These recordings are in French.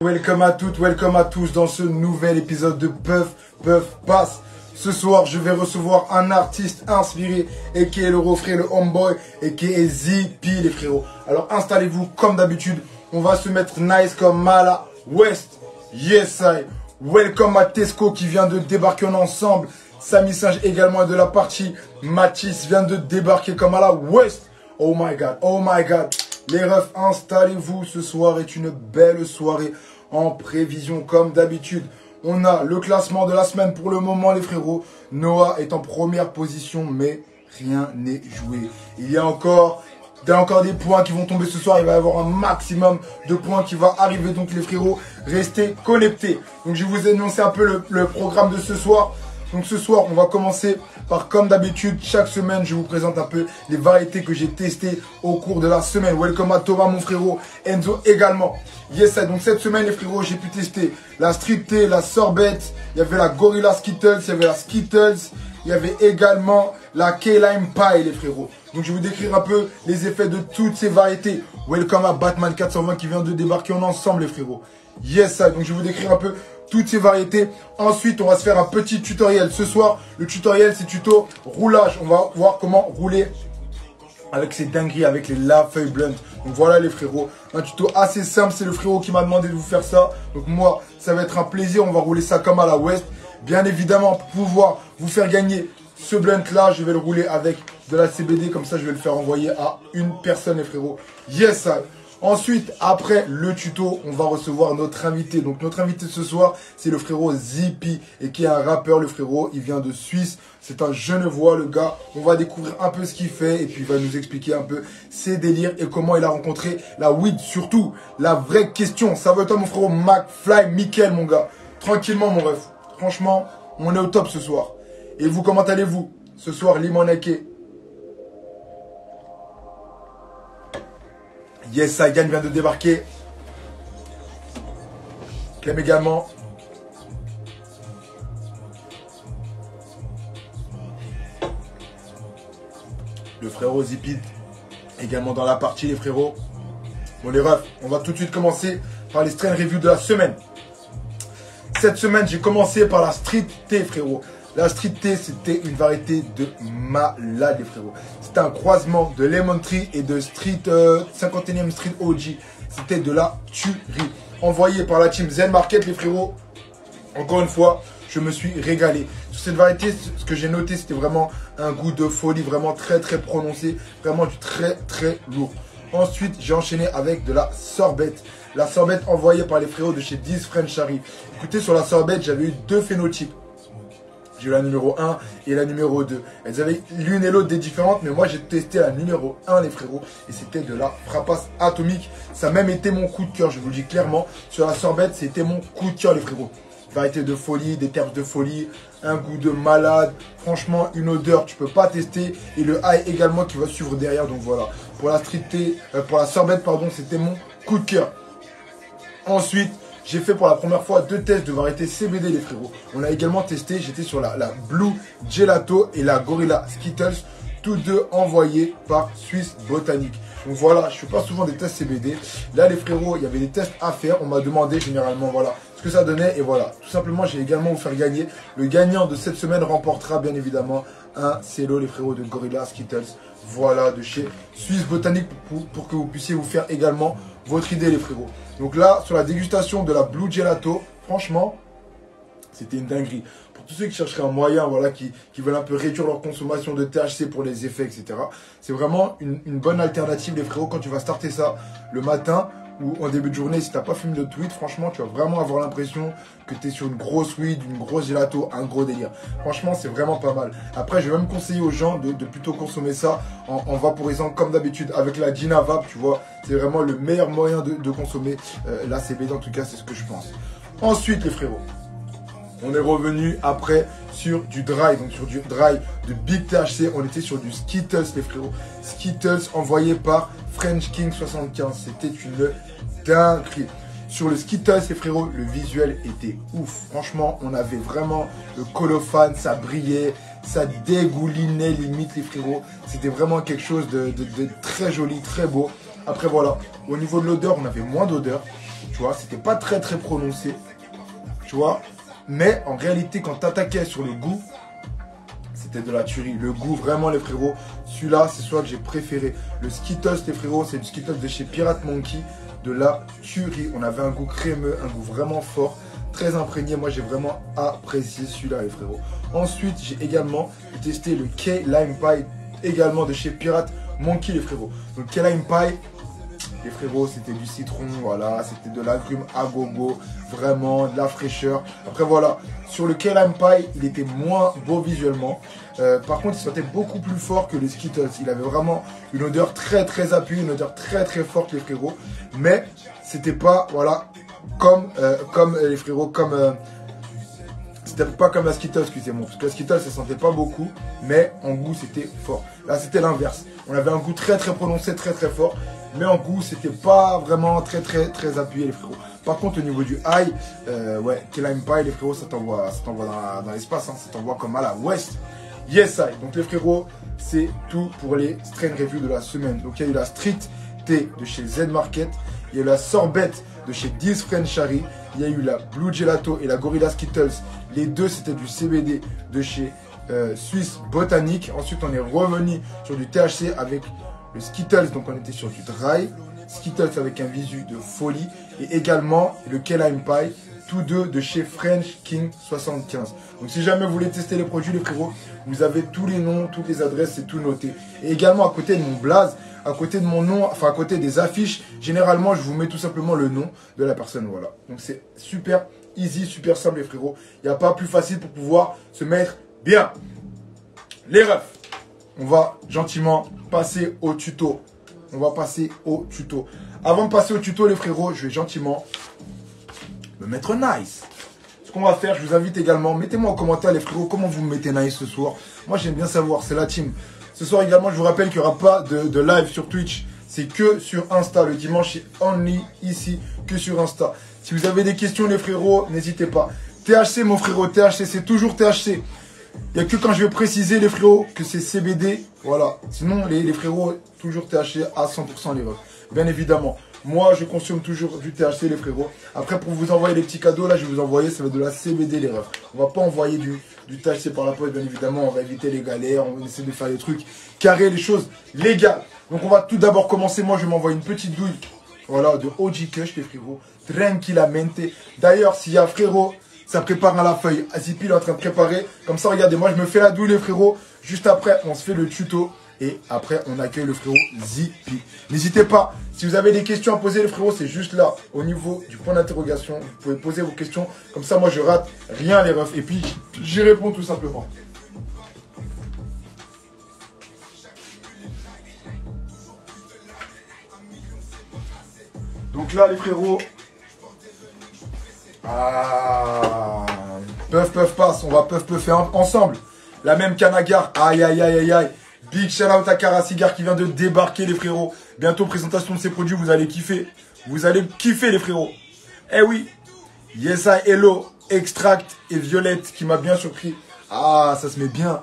Welcome à toutes, welcome à tous dans ce nouvel épisode de Puff Pass. Ce soir, je vais recevoir un artiste inspiré et qui est le refrain, le homeboy et qui est Zippy les frérots. Alors installez-vous comme d'habitude, on va se mettre nice comme Mala West. Yes I. Welcome à Tesco qui vient de débarquer en ensemble. Samy Singe également est de la partie. Mathis vient de débarquer comme Mala West. Oh my god, oh my god. Les refs, installez-vous, ce soir est une belle soirée en prévision comme d'habitude. On a le classement de la semaine pour le moment les frérots. Noah est en première position mais rien n'est joué. Il y a encore des points qui vont tomber ce soir. Il va y avoir un maximum de points qui va arriver. Donc les frérots, restez connectés. Donc je vous ai annoncé un peu le programme de ce soir. Donc ce soir, on va commencer par, comme d'habitude, chaque semaine, je vous présente un peu les variétés que j'ai testées au cours de la semaine. Welcome à Thomas, mon frérot, Enzo également. Yes, donc cette semaine, les frérots, j'ai pu tester la Street Tea, la Sorbet, il y avait la Gorilla Skittles, il y avait la Skittles, il y avait également la K-Lime Pie, les frérots. Donc je vais vous décrire un peu les effets de toutes ces variétés. Welcome à Batman 420 qui vient de débarquer en ensemble, les frérots. Yes, donc je vais vous décrire un peu toutes ces variétés. Ensuite, on va se faire un petit tutoriel. Ce soir, le tutoriel, c'est tuto roulage. On va voir comment rouler avec ces dingueries, avec les La Feuille Blunt. Donc voilà les frérots. Un tuto assez simple. C'est le frérot qui m'a demandé de vous faire ça. Donc moi, ça va être un plaisir. On va rouler ça comme à la West. Bien évidemment, pour pouvoir vous faire gagner ce blunt là, je vais le rouler avec de la CBD. Comme ça, je vais le faire envoyer à une personne les frérots. Yes, ça. Ensuite, après le tuto, on va recevoir notre invité. Donc notre invité ce soir, c'est le frérot Zippy et qui est un rappeur. Le frérot, il vient de Suisse. C'est un Genevois, le gars. On va découvrir un peu ce qu'il fait et puis il va nous expliquer un peu ses délires et comment il a rencontré la weed. Surtout, la vraie question. Ça va être toi, mon frérot McFly, Mickel, mon gars. Tranquillement, mon ref. Franchement, on est au top ce soir. Et vous, comment allez-vous? Ce soir, Limonake. Yes, Sagan vient de débarquer. Clem également. Le frérot Zipid également dans la partie, les frérots. Bon, les refs, on va tout de suite commencer par les strain reviews de la semaine. Cette semaine, j'ai commencé par la Street Tea, frérot. La Street Tea, c'était une variété de malade, les frérots. C'était un croisement de Lemon Tree et de Street 51e Street OG. C'était de la tuerie. Envoyé par la team Zen Market, les frérots. Encore une fois, je me suis régalé. Sur cette variété, ce que j'ai noté, c'était vraiment un goût de folie, vraiment très prononcé. Vraiment du très lourd. Ensuite, j'ai enchaîné avec de la Sorbet. La Sorbet envoyée par les frérots de chez 10 French Harry. Écoutez, sur la Sorbet, j'avais eu deux phénotypes. J'ai eu la numéro 1 et la numéro 2. Elles avaient l'une et l'autre des différentes, mais moi j'ai testé la numéro 1 les frérots. Et c'était de la frappasse atomique. Ça a même été mon coup de cœur, je vous le dis clairement. Sur la Sorbet, c'était mon coup de cœur les frérots. Variété de folie, des termes de folie, un goût de malade. Franchement, une odeur, tu peux pas tester. Et le high également qui va suivre derrière. Donc voilà, pour la Street Tea, pour la Sorbet, pardon, c'était mon coup de cœur. Ensuite, j'ai fait pour la première fois deux tests de variété CBD les frérots. On a également testé, j'étais sur la Blue Gelato et la Gorilla Skittles, tous deux envoyés par Swiss Botanic. Donc voilà, je fais pas souvent des tests CBD. Là les frérots, il y avait des tests à faire, on m'a demandé généralement voilà ce que ça donnait et voilà. Tout simplement, j'ai également vous faire gagner. Le gagnant de cette semaine remportera bien évidemment un cello les frérots de Gorilla Skittles. Voilà, de chez Swiss Botanic pour que vous puissiez vous faire également votre idée les frérots. Donc là, sur la dégustation de la Blue Gelato, franchement, c'était une dinguerie. Pour tous ceux qui chercheraient un moyen, voilà, qui veulent un peu réduire leur consommation de THC pour les effets, etc. C'est vraiment une bonne alternative les frérots quand tu vas starter ça le matin ou en début de journée. Si tu n'as pas fumé de tweed, franchement, tu vas vraiment avoir l'impression que tu es sur une grosse weed, une grosse gelato, un gros délire. Franchement, c'est vraiment pas mal. Après, je vais même conseiller aux gens de plutôt consommer ça en vaporisant comme d'habitude avec la Gina Vape, tu vois. C'est vraiment le meilleur moyen de consommer la CBD, en tout cas, c'est ce que je pense. Ensuite, les frérots, on est revenu après sur du dry, donc sur du dry de Big THC, on était sur du Skittles les frérots. Skittles envoyé par French King 75, c'était une dinguerie. Sur le Skittles les frérots, le visuel était ouf. Franchement, on avait vraiment le colophane, ça brillait, ça dégoulinait limite les frérots. C'était vraiment quelque chose de très joli, très beau. Après voilà, au niveau de l'odeur, on avait moins d'odeur. Tu vois, c'était pas très prononcé. Tu vois. Mais en réalité, quand tu attaquais sur le goût, c'était de la tuerie. Le goût, vraiment, les frérots. Celui-là, c'est celui que j'ai préféré. Le Skittles, les frérots, c'est du Skittles de chez Pirate Monkey. De la tuerie. On avait un goût crémeux, un goût vraiment fort. Très imprégné. Moi, j'ai vraiment apprécié celui-là, les frérots. Ensuite, j'ai également testé le Key Lime Pie, également de chez Pirate Monkey, les frérots. Donc, Key Lime Pie, les frérots, c'était du citron, voilà, c'était de l'agrume à gogo, vraiment, de la fraîcheur. Après, voilà, sur le Key Lime Pie, il était moins beau visuellement. Par contre, il sentait beaucoup plus fort que le Skittles. Il avait vraiment une odeur très appuyée, une odeur très forte, les frérots. Mais, c'était pas, voilà, comme les frérots, comme... c'était pas comme la Skittles, excusez-moi. Parce que la Skittles, ça sentait pas beaucoup, mais en goût, c'était fort. Là, c'était l'inverse. On avait un goût très prononcé, très fort. Mais en goût, c'était pas vraiment très appuyé, les frérots. Par contre, au niveau du ail, ouais, Key Lime Pie, les frérots, ça t'envoie dans l'espace, hein, ça t'envoie comme à la West. Yes, I. Donc, les frérots, c'est tout pour les strain reviews de la semaine. Donc, il y a eu la Street Tea de chez Z Market. Il y a eu la Sorbette de chez Diz French Harry. Il y a eu la Blue Gelato et la Gorilla Skittles. Les deux, c'était du CBD de chez Swiss Botanique. Ensuite, on est revenu sur du THC avec le Skittles. Donc, on était sur du dry. Skittles avec un visu de folie. Et également le Key Lime Pie. Tous deux de chez French King 75. Donc, si jamais vous voulez tester les produits, les frérots, vous avez tous les noms, toutes les adresses, c'est tout noté. Et également, à côté de mon blaze, à côté de mon nom, enfin à côté des affiches, généralement je vous mets tout simplement le nom de la personne, voilà. Donc c'est super easy, super simple les frérots. Il n'y a pas plus facile pour pouvoir se mettre bien. Les refs, on va gentiment passer au tuto. On va passer au tuto. Avant de passer au tuto les frérots, je vais gentiment me mettre nice. Ce qu'on va faire, je vous invite également, mettez-moi en commentaire les frérots, comment vous me mettez nice ce soir. Moi j'aime bien savoir, c'est la team. Ce soir également, je vous rappelle qu'il n'y aura pas de live sur Twitch. C'est que sur Insta. Le dimanche, c'est only ici, que sur Insta. Si vous avez des questions, les frérots, n'hésitez pas. THC, mon frérot, THC, c'est toujours THC. Il n'y a que quand je vais préciser, les frérots, que c'est CBD. Voilà. Sinon, les frérots, toujours THC à 100% les refs. Bien évidemment. Moi, je consomme toujours du THC, les frérots. Après, pour vous envoyer les petits cadeaux, là, je vais vous envoyer, ça va être de la CBD, les refs. On va pas envoyer du THC par la poste, bien évidemment. On va éviter les galères, on va essayer de faire les trucs carrés, les choses légales. Donc, on va tout d'abord commencer. Moi, je vais m'envoyer une petite douille, voilà, de OG Kush, les frérots. Tranquillamente. D'ailleurs, s'il y a frérot, ça prépare à la feuille. Zippy, il est en train de préparer. Comme ça, regardez, moi, je me fais la douille, les frérots. Juste après, on se fait le tuto. Et après, on accueille le frérot Zippy. N'hésitez pas, si vous avez des questions à poser, le frérot, c'est juste là, au niveau du point d'interrogation. Vous pouvez poser vos questions. Comme ça, moi, je rate rien, les refs. Et puis, j'y réponds tout simplement. Donc là, les frérots. Puff, passe. On va puffer ensemble. La même Canagar. Aïe. Big shout out à Cara Cigar qui vient de débarquer les frérots. Bientôt présentation de ses produits, vous allez kiffer. Vous allez kiffer les frérots. Eh oui. Yes I Hello, Extract et Violette qui m'a bien surpris. Ah, ça se met bien.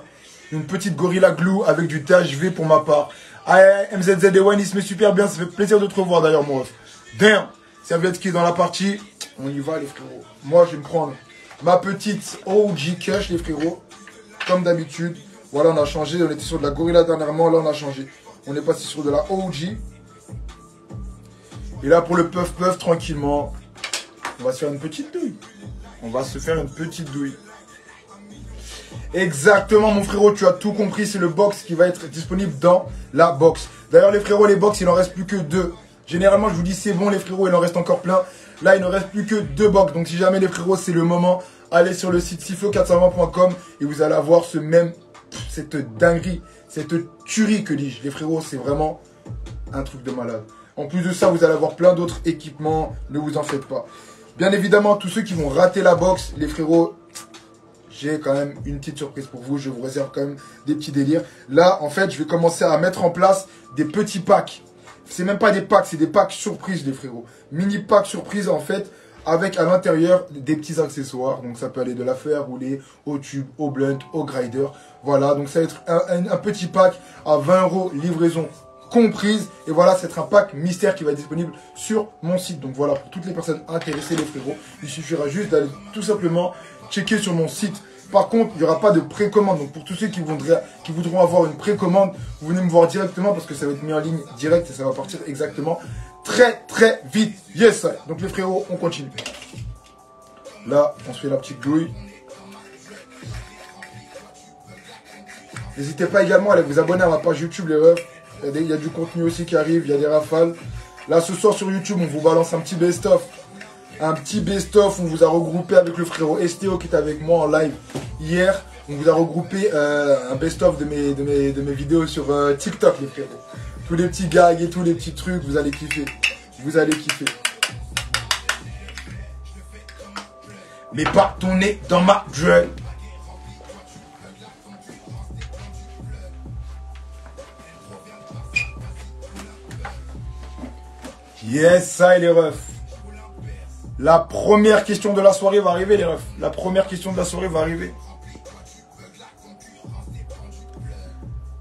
Une petite Gorilla Glue avec du THV pour ma part. Ah, MZZD1, il se met super bien. Ça fait plaisir de te revoir d'ailleurs mon ref. Damn. Serviette qui est dans la partie. On y va les frérots. Moi je vais me prendre ma petite OG Kush les frérots. Comme d'habitude. Voilà, on a changé. On était sur de la Gorilla dernièrement. Là, on a changé. On est passé sur de la OG. Et là, pour le puff, tranquillement, on va se faire une petite douille. Exactement, mon frérot. Tu as tout compris. C'est le box qui va être disponible dans la box. D'ailleurs, les frérots, les box, il n'en reste plus que 2. Généralement, je vous dis, c'est bon, les frérots, il en reste encore plein. Là, il ne reste plus que 2 box. Donc, si jamais, les frérots, c'est le moment, allez sur le site siflo420.com et vous allez avoir cette dinguerie, cette tuerie que dis-je. Les frérots, c'est vraiment un truc de malade. En plus de ça, vous allez avoir plein d'autres équipements. Ne vous en faites pas. Bien évidemment, tous ceux qui vont rater la box, les frérots, j'ai quand même une petite surprise pour vous. Je vous réserve quand même des petits délires. Là, en fait, je vais commencer à mettre en place des petits packs. C'est même pas des packs, c'est des packs surprises, les frérots. Mini packs surprises, en fait, avec à l'intérieur des petits accessoires. Donc ça peut aller de la fer roulée au tube, au blunt, au grinder. Voilà, donc ça va être un petit pack à 20 € livraison comprises. Et voilà, c'est un pack mystère qui va être disponible sur mon site. Donc voilà, pour toutes les personnes intéressées, les frérots, il suffira juste d'aller tout simplement checker sur mon site. Par contre, il n'y aura pas de précommande. Donc pour tous ceux qui voudront avoir une précommande, vous venez me voir directement parce que ça va être mis en ligne direct et ça va partir exactement très très vite. Yes, donc les frérots, on continue. Là, on se fait la petite douille. N'hésitez pas également à aller vous abonner à ma page YouTube, les refs. Il y a du contenu aussi qui arrive, il y a des rafales. Là, ce soir sur YouTube, on vous balance un petit best-of. Un petit best-of, on vous a regroupé avec le frérot STO qui était avec moi en live hier. On vous a regroupé un best-of de mes vidéos sur TikTok, les frérots. Tous les petits gags et tous les petits trucs, vous allez kiffer. Vous allez kiffer. Mais pas ton nez dans ma drug. Yes, ça et les refs. La première question de la soirée va arriver, les refs. La première question de la soirée va arriver.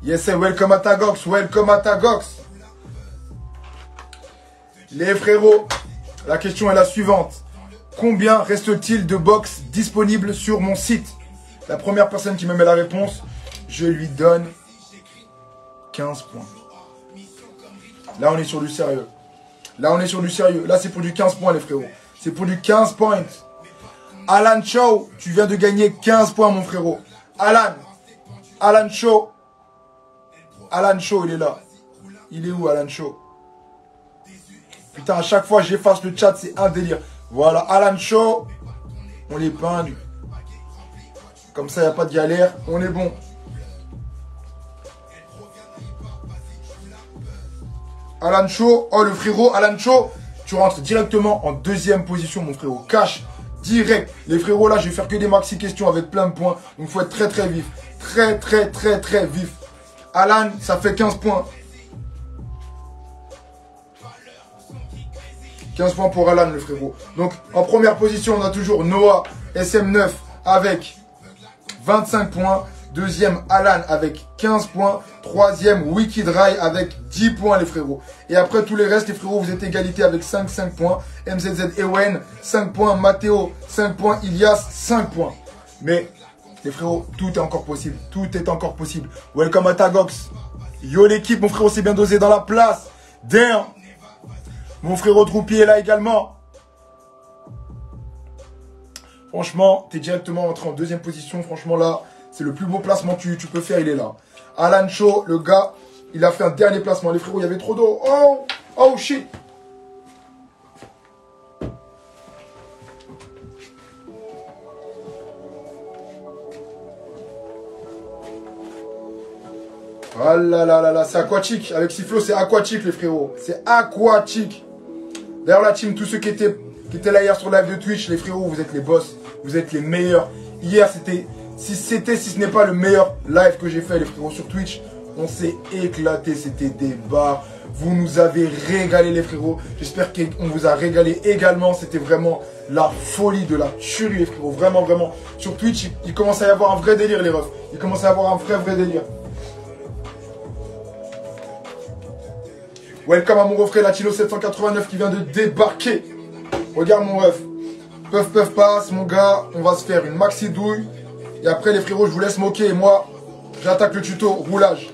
Yes, welcome à Tagox, welcome à Tagox. Les frérots, la question est la suivante. Combien reste-t-il de box disponibles sur mon site? La première personne qui me met la réponse, je lui donne 15 points. Là, on est sur du sérieux. Là, on est sur du sérieux. Là, c'est pour du 15 points, les frérots. C'est pour du 15 points. Alan Shaw, tu viens de gagner 15 points, mon frérot. Alan Shaw. Alan Shaw, il est là. Il est où, Alan Shaw? Putain, à chaque fois, j'efface le chat, c'est un délire. Voilà, Alan Shaw. On l'épingle. Comme ça, il n'y a pas de galère. On est bon. Alan Shaw, oh le frérot, Alan Shaw, tu rentres directement en deuxième position, mon frérot. Cash, direct. Les frérots, là, je vais faire que des maxi questions avec plein de points. Donc, il faut être très, très vif. Très, très, très, très vif. Alan, ça fait 15 points. 15 points pour Alan, le frérot. Donc, en première position, on a toujours Noah SM9 avec 25 points. Deuxième, Alan avec 15 points. Troisième, Wikidry avec 10 points, les frérots. Et après, tous les restes, les frérots, vous êtes égalité avec 5 points. MZZ Ewen, 5 points. Mathéo, 5 points. Ilias, 5 points. Mais, les frérots, tout est encore possible. Tout est encore possible. Welcome à Tagox. Yo, l'équipe, mon frérot, c'est bien dosé dans la place. Damn. Mon frérot Troupier est là également. Franchement, t'es directement entré en deuxième position. Franchement, là, c'est le plus beau placement que tu peux faire. Il est là. Alan Shaw, le gars, il a fait un dernier placement. Les frérots, il y avait trop d'eau. Oh, oh shit. Ah là là là là, c'est aquatique. Avec Sifflo, c'est aquatique, les frérots. C'est aquatique. D'ailleurs, la team, tous ceux qui étaient là hier sur le live de Twitch, les frérots, vous êtes les boss. Vous êtes les meilleurs. Hier, si ce n'est pas le meilleur live que j'ai fait, les frérots, sur Twitch, on s'est éclaté. C'était des barres. Vous nous avez régalé, les frérots. J'espère qu'on vous a régalé également. C'était vraiment la folie de la tuerie, les frérots. Vraiment, vraiment. Sur Twitch, il commence à y avoir un vrai délire, les refs. Il commence à y avoir un vrai délire. Welcome à mon refrain Latino 789 qui vient de débarquer. Regarde mon ref. Puff passe, mon gars. On va se faire une maxi douille. Et après, les frérots, je vous laisse moquer. Et moi, j'attaque le tuto roulage.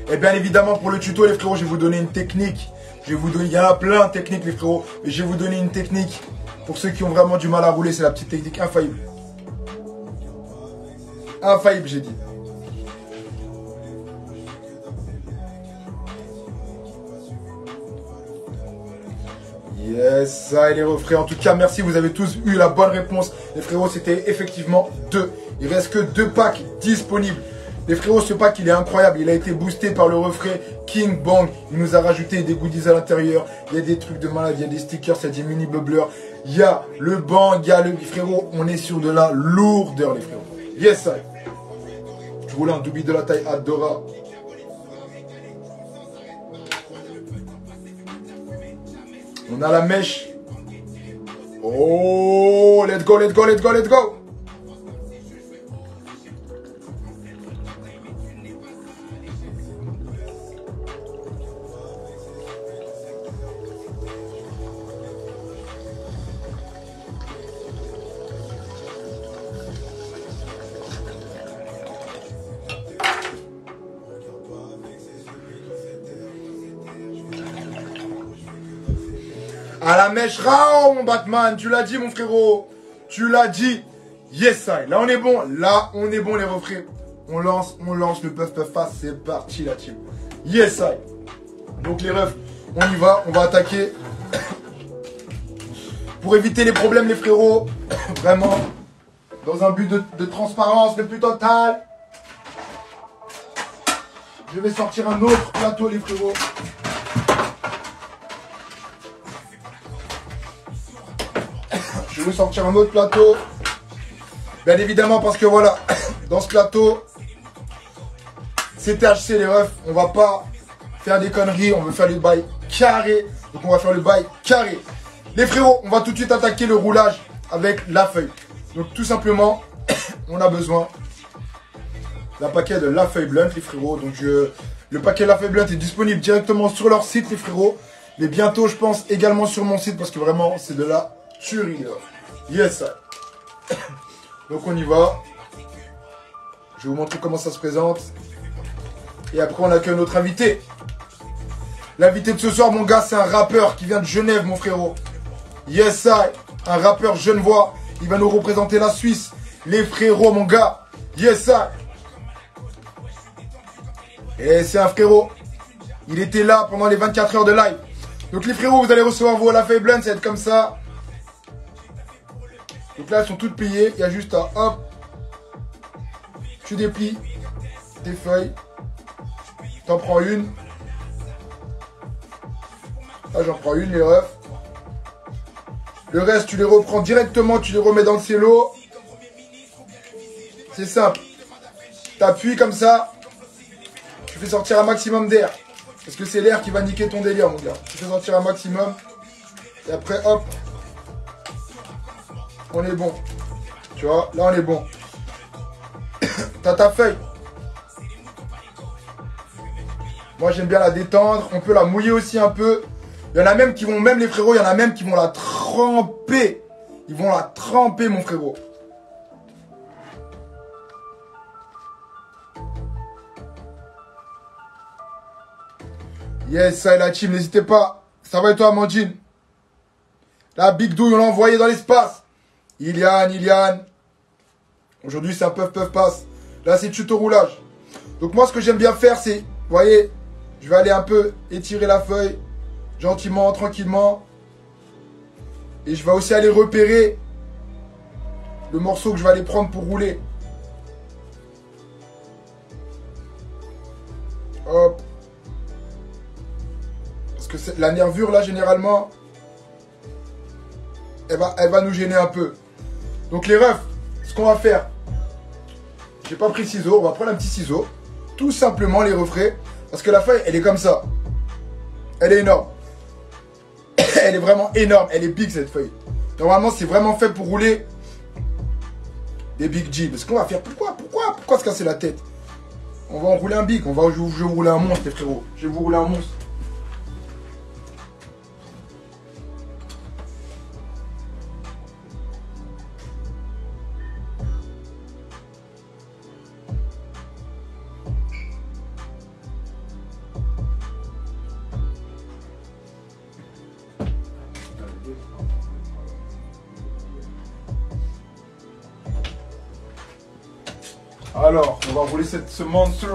Et bien évidemment, pour le tuto, les frérots, je vais vous donner une technique. Il y en a plein de techniques, les frérots. Mais je vais vous donner une technique. Pour ceux qui ont vraiment du mal à rouler, c'est la petite technique infaillible. Infaillible, j'ai dit. Yes, ça et les refrains. En tout cas, merci, vous avez tous eu la bonne réponse. Les frérots, c'était effectivement 2. Il reste que 2 packs disponibles. Les frérots, ce pack, il est incroyable. Il a été boosté par le refrain King Bang. Il nous a rajouté des goodies à l'intérieur. Il y a des trucs de malade, il y a des stickers, il y a des mini bubblers. Il y a le bang, il y a le frérot. On est sur de la lourdeur, les frérots. Yes, ça. Je roule un double de la taille Adora. On a la mèche. Oh, let's go, let's go, let's go, let's go. À la mèche rao, mon Batman. Tu l'as dit, mon frérot. Tu l'as dit. Yes, I. Là, on est bon. Là, on est bon, les refrains. On lance le puff face. C'est parti, la team. Yes, I. Donc, les refs, on y va. On va attaquer. Pour éviter les problèmes, les frérots. Vraiment. Dans un but de transparence le plus total. Je vais sortir un autre plateau, les frérots. Je vais sortir un autre plateau. Bien évidemment, parce que voilà, dans ce plateau, c'est THC, les refs. On va pas faire des conneries. On veut faire le bail carré. Donc, on va faire le bail carré. Les frérots, on va tout de suite attaquer le roulage avec la feuille. Donc, tout simplement, on a besoin d'un paquet de la feuille blunt, les frérots. Donc, le paquet de la feuille blunt est disponible directement sur leur site, les frérots. Mais bientôt, je pense, également sur mon site parce que vraiment, c'est de la tuerie, là. Yes, I. Donc, on y va. Je vais vous montrer comment ça se présente. Et après, on accueille notre invité. L'invité de ce soir, mon gars, c'est un rappeur qui vient de Genève, mon frérot. Yes, I. Un rappeur genevois. Il va nous représenter la Suisse. Les frérots, mon gars. Yes, I. Et c'est un frérot. Il était là pendant les 24 heures de live. Donc les frérots, vous allez recevoir vos la feuille blunt, ça va être comme ça. Donc là, elles sont toutes pliées. Il y a juste à, hop. Tu déplies tes feuilles. T'en prends une. Là, j'en prends une, les refs. Le reste, tu les reprends directement, tu les remets dans le cello. C'est simple. T'appuies comme ça. Tu fais sortir un maximum d'air. Parce que c'est l'air qui va niquer ton délire, mon gars. Tu fais sortir un maximum. Et après, hop. On est bon. Tu vois, là, on est bon. T'as ta feuille. Moi, j'aime bien la détendre. On peut la mouiller aussi un peu. Il y en a même qui vont, même les frérots, il y en a même qui vont la tremper. Ils vont la tremper, mon frérot. Yes, ça et la team, n'hésitez pas. Ça va et toi, Amandine? La Big Douille, on l'a envoyé dans l'espace. Ilian. Aujourd'hui, c'est un puff passe. Là, c'est tuto roulage. Donc, moi, ce que j'aime bien faire, c'est, vous voyez, je vais aller un peu étirer la feuille. Gentiment, tranquillement. Et je vais aussi aller repérer le morceau que je vais aller prendre pour rouler. Hop. Parce que la nervure, là, généralement, elle va nous gêner un peu. Donc, les refs, ce qu'on va faire, j'ai pas pris de ciseaux, on va prendre un petit ciseau. Tout simplement, les refrains. Parce que la feuille, elle est comme ça. Elle est énorme. Elle est vraiment énorme. Elle est big, cette feuille. Normalement, c'est vraiment fait pour rouler des Big G. Mais ce qu'on va faire, pourquoi se casser la tête? On va en rouler un big. Je vais vous rouler un monstre, les frérots. Je vais vous rouler un monstre. Alors, on va rouler ce monster.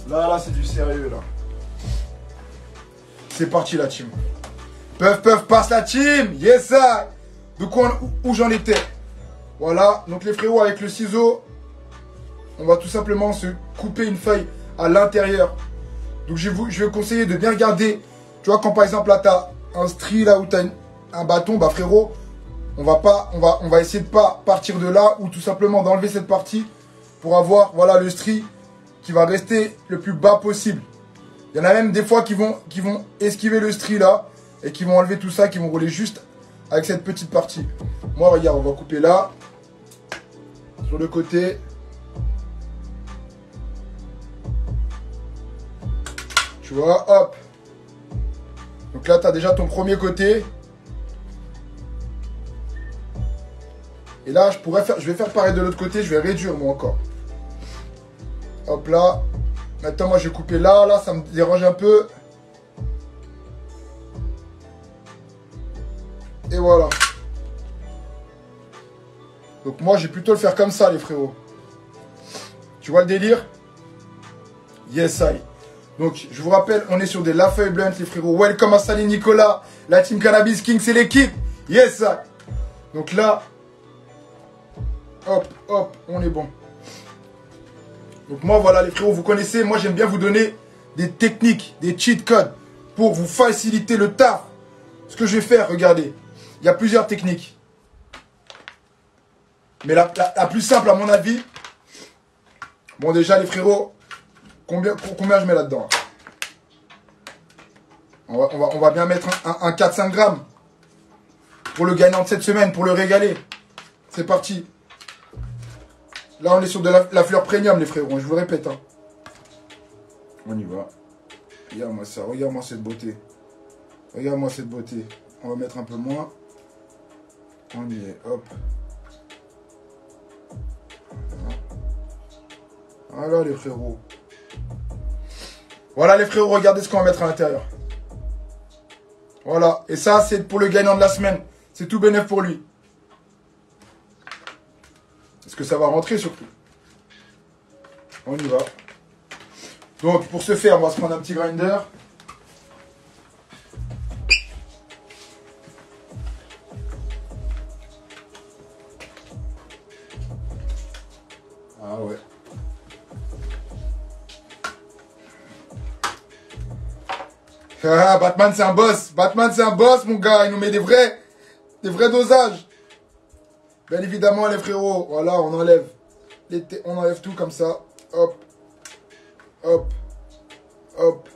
Là, c'est du sérieux, là. C'est parti, la team. Puff, passe la team. Yes, sir. De quoi, où j'en étais? Voilà. Donc, les frérots, avec le ciseau, on va tout simplement se couper une feuille à l'intérieur. Donc, je vais conseiller de bien regarder. Tu vois, quand par exemple, là, tu as un stri, là, où tu as un bâton, bah, frérot, on va essayer de pas partir de là ou tout simplement d'enlever cette partie pour avoir, voilà, le stri qui va rester le plus bas possible. Il y en a même des fois qui vont esquiver le stri là et qui vont enlever tout ça, qui vont rouler juste avec cette petite partie. Moi, regarde, on va couper là, sur le côté. Tu vois, hop. Donc là, tu as déjà ton premier côté. Et là, je vais faire pareil de l'autre côté, je vais réduire moi encore. Hop là. Maintenant, moi, je vais couper là, ça me dérange un peu. Et voilà. Donc moi, j'ai plutôt le faire comme ça, les frérots. Tu vois le délire? Yes, I. Donc, je vous rappelle, on est sur des La Feuille Blunt, les frérots. Welcome à Sally Nicolas. La Team Cannabis King, c'est l'équipe. Yes, I. Donc là, hop, hop, on est bon. Donc moi, voilà, les frérots, vous connaissez. Moi, j'aime bien vous donner des techniques, des cheat codes pour vous faciliter le taf. Ce que je vais faire, regardez. Il y a plusieurs techniques. Mais la plus simple, à mon avis. Bon, déjà, les frérots, combien je mets là-dedans? On va bien mettre un 4-5 grammes. Pour le gagnant de cette semaine, pour le régaler. C'est parti. Là, on est sur de la fleur premium, les frérots. Je vous le répète. Hein. On y va. Regarde-moi ça. Regarde-moi cette beauté. Regarde-moi cette beauté. On va mettre un peu moins. On y est. Hop. Voilà les frérots. Voilà les frérots, regardez ce qu'on va mettre à l'intérieur. Voilà. Et ça, c'est pour le gagnant de la semaine. C'est tout bénef pour lui. Est-ce que ça va rentrer surtout? On y va. Donc, pour ce faire, on va se prendre un petit grinder. Ah ouais. Ah, Batman c'est un boss. Batman c'est un boss, mon gars. Il nous met des vrais dosages. Bien évidemment, les frérots. Voilà, on enlève. On enlève tout comme ça. Hop. Hop. Hop.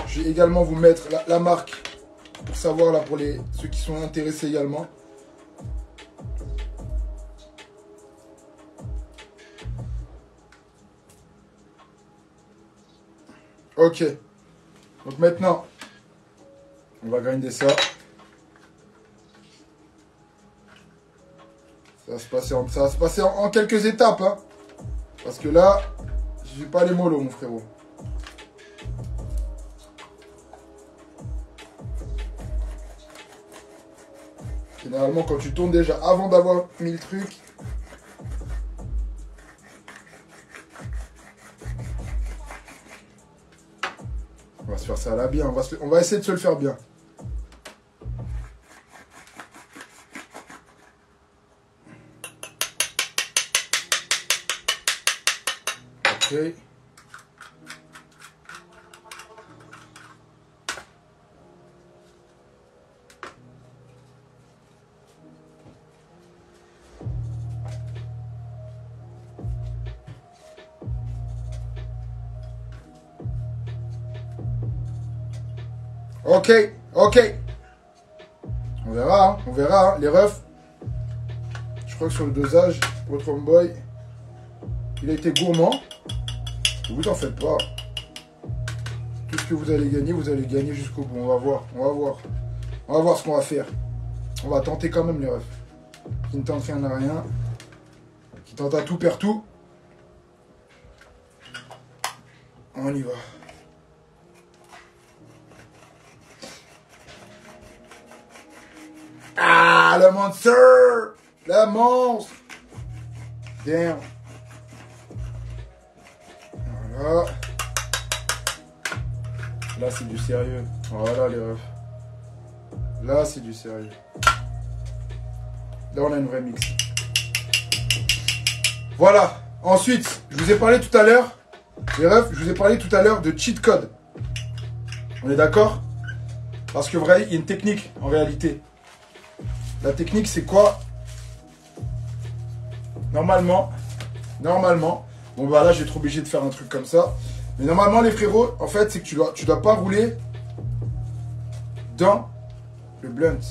Je vais également vous mettre la marque. Pour savoir, là, pour ceux qui sont intéressés également. Ok. Donc maintenant, on va grinder ça. Ça va se passer en quelques étapes. Hein. Parce que là, je suis pas les mollos, mon frérot. Généralement, quand tu tournes déjà, avant d'avoir mis le truc, on va se faire ça là bien. On va essayer de se le faire bien. Ok. Ok, ok. On verra, hein, les refs. Je crois que sur le dosage, votre homeboy, il a été gourmand. Vous en faites pas. Tout ce que vous allez gagner jusqu'au bout. On va voir, On va voir ce qu'on va faire. On va tenter quand même les refs. Qui ne tente rien à rien. Qui tente à tout, perd tout. On y va. Ah, le monstre! Le monstre! Damn. Voilà. Là, c'est du sérieux. Voilà, les refs. Là, c'est du sérieux. Là, on a une vraie mix. Voilà. Ensuite, je vous ai parlé tout à l'heure, les refs, je vous ai parlé tout à l'heure de cheat code. On est d'accord? Parce que vrai, il y a une technique, en réalité. La technique, c'est quoi? Normalement, bon bah là, je vais être obligé de faire un truc comme ça. Mais normalement, les frérots, en fait, c'est que tu dois pas rouler dans le blunt.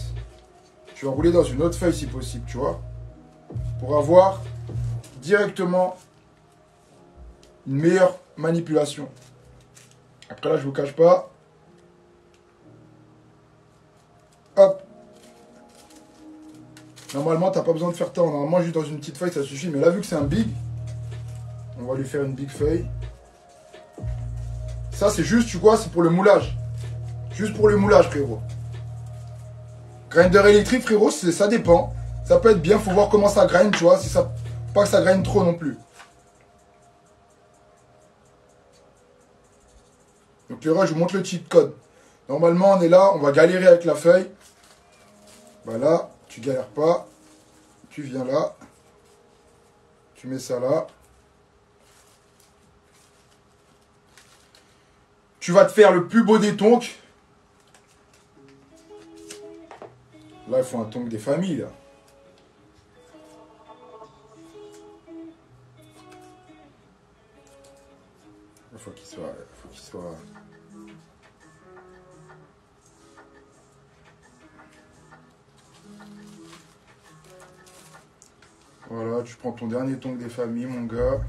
Tu vas rouler dans une autre feuille si possible, tu vois. Pour avoir directement une meilleure manipulation. Après là, je vous cache pas. Hop. Normalement, tu n'as pas besoin de faire tant. Normalement, juste dans une petite feuille, ça suffit. Mais là, vu que c'est un big, on va lui faire une big feuille. Ça, c'est juste, tu vois, c'est pour le moulage. Juste pour le moulage, frérot. Grinder électrique, frérot, ça dépend. Ça peut être bien, faut voir comment ça grind, tu vois. Si ça, pas que ça grind trop non plus. Donc là, je vous montre le cheat code. Normalement, on est là, on va galérer avec la feuille. Voilà, tu galères pas. Tu viens là. Tu mets ça là. Tu vas te faire le plus beau des tonks. Là, il faut un tonk des familles, là. Il faut qu'il soit... Voilà, tu prends ton dernier tonk des familles, mon gars.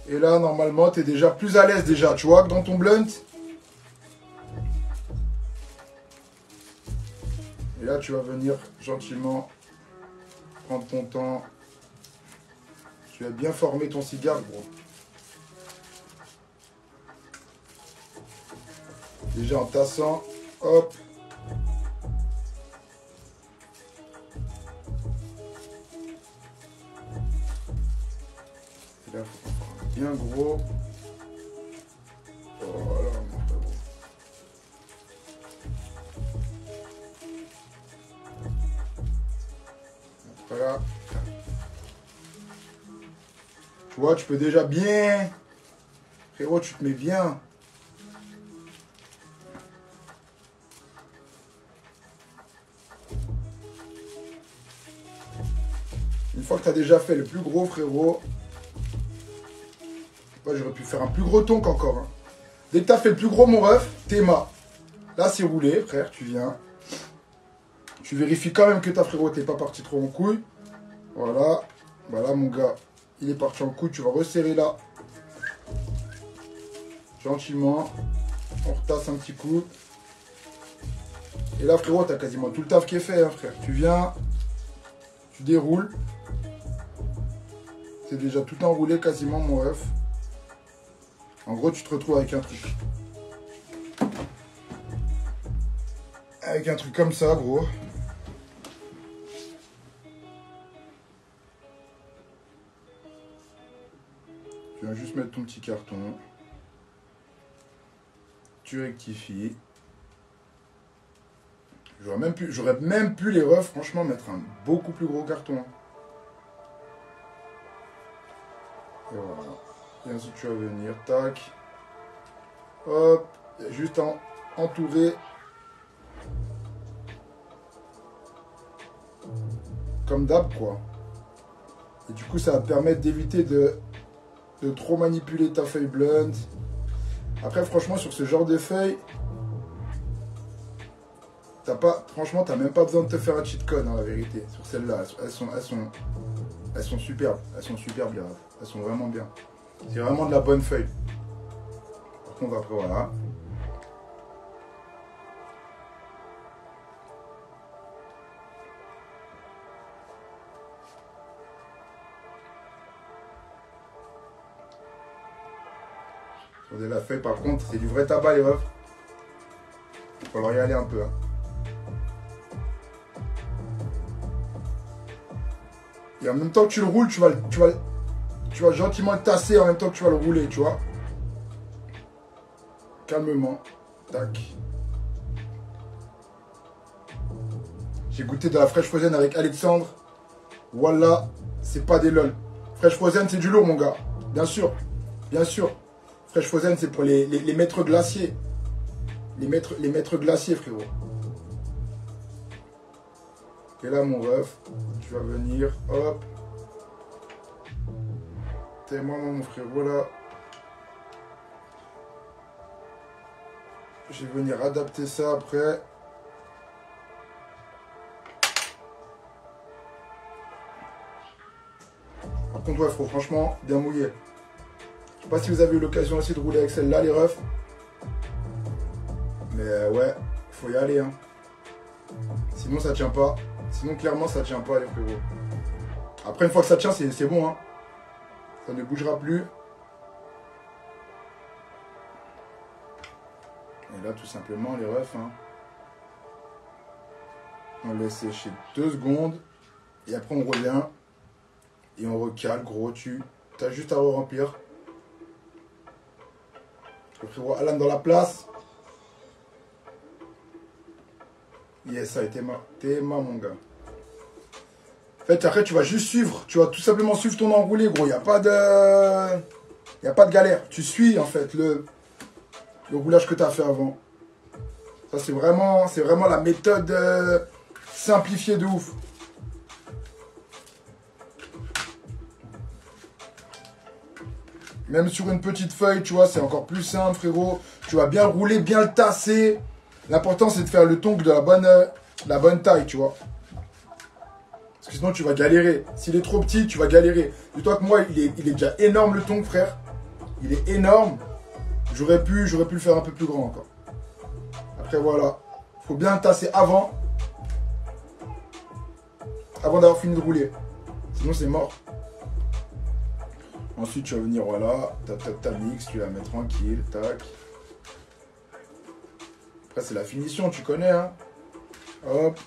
Et là, normalement, tu es déjà plus à l'aise déjà, tu vois, que dans ton blunt. Et là, tu vas venir gentiment prendre ton temps. Tu vas bien former ton cigare, gros. Déjà en tassant, hop. Et là, il faut qu'on fasse bien gros. Voilà, mon frérot. Voilà. Tu vois, tu peux déjà bien. Frérot, tu te mets bien. Une fois que tu as déjà fait le plus gros, frérot. Ouais, j'aurais pu faire un plus gros tonk encore. Hein. Dès que tu as fait le plus gros, mon ref, t'es ma. Là, c'est roulé, frère, tu viens. Tu vérifies quand même que ta frérot, t'es pas parti trop en couille. Voilà. Voilà, mon gars. Il est parti en couille. Tu vas resserrer là. Gentiment. On retasse un petit coup. Et là, frérot, t'as quasiment tout le taf qui est fait, hein, frère. Tu viens. Tu déroules. C'est déjà tout enroulé quasiment, mon ref. En gros, tu te retrouves avec un truc. Avec un truc comme ça, gros. Tu viens juste mettre ton petit carton. Tu rectifies. J'aurais même pu les refs, franchement, mettre un beaucoup plus gros carton. Et voilà. Et ensuite, tu vas venir, tac. Hop. Juste entourer. Comme d'hab, quoi. Et du coup, ça va te permettre d'éviter de trop manipuler ta feuille blunt. Après, franchement, sur ce genre de feuille, franchement, t'as même pas besoin de te faire un cheat code, hein, la vérité. Sur celles-là, elles sont superbes. Elles sont superbes, les refs. Elles sont vraiment bien. C'est vraiment de la bonne feuille. Par contre, après, voilà. Sur de la feuille, par contre, c'est du vrai tabac, les refs. Il va falloir y aller un peu. Hein. Et en même temps que tu le roules, tu vas gentiment le tasser en même temps que tu vas le rouler, tu vois. Calmement. Tac. J'ai goûté de la fraîche frozen avec Alexandre. Voilà, c'est pas des lol. Fraîche frozen, c'est du lourd, mon gars. Bien sûr. Bien sûr. Fraîche frozen, c'est pour les maîtres glaciers. Les maîtres glaciers, frérot. Et là, mon ref, tu vas venir, hop. T'es moi, mon frérot, là. Je vais venir adapter ça après. Par contre, ouais, faut franchement bien mouiller. Je sais pas si vous avez eu l'occasion aussi de rouler avec celle-là, les refs. Mais ouais, faut y aller. Hein. Sinon, ça tient pas. Sinon, clairement, ça tient pas, les frérots. Après, une fois que ça tient, c'est bon. Hein. Ça ne bougera plus. Et là, tout simplement, les refs. Hein. On laisse sécher 2 secondes. Et après, on revient. Et on recale, gros. Tu as juste à remplir. Le frérot Alan dans la place. Yes, ça a été mon gars. En fait, après, tu vas juste suivre. Tu vas tout simplement suivre ton enroulé, gros. Il n'y a pas de galère. Tu suis, en fait, le roulage que tu as fait avant. Ça, c'est vraiment la méthode simplifiée de ouf. Même sur une petite feuille, tu vois, c'est encore plus simple, frérot. Tu vas bien rouler, bien le tasser. L'important, c'est de faire le tonk de la bonne taille, tu vois. Parce que sinon, tu vas galérer. S'il est trop petit, tu vas galérer. Dis-toi que moi, il est déjà énorme, le tonk, frère. Il est énorme. J'aurais pu le faire un peu plus grand encore. Après, voilà. Il faut bien le tasser avant d'avoir fini de rouler. Sinon, c'est mort. Ensuite, tu vas venir, voilà. Ta mix, tu la mets tranquille. Tac. Après, c'est la finition, tu connais, hein. Hop.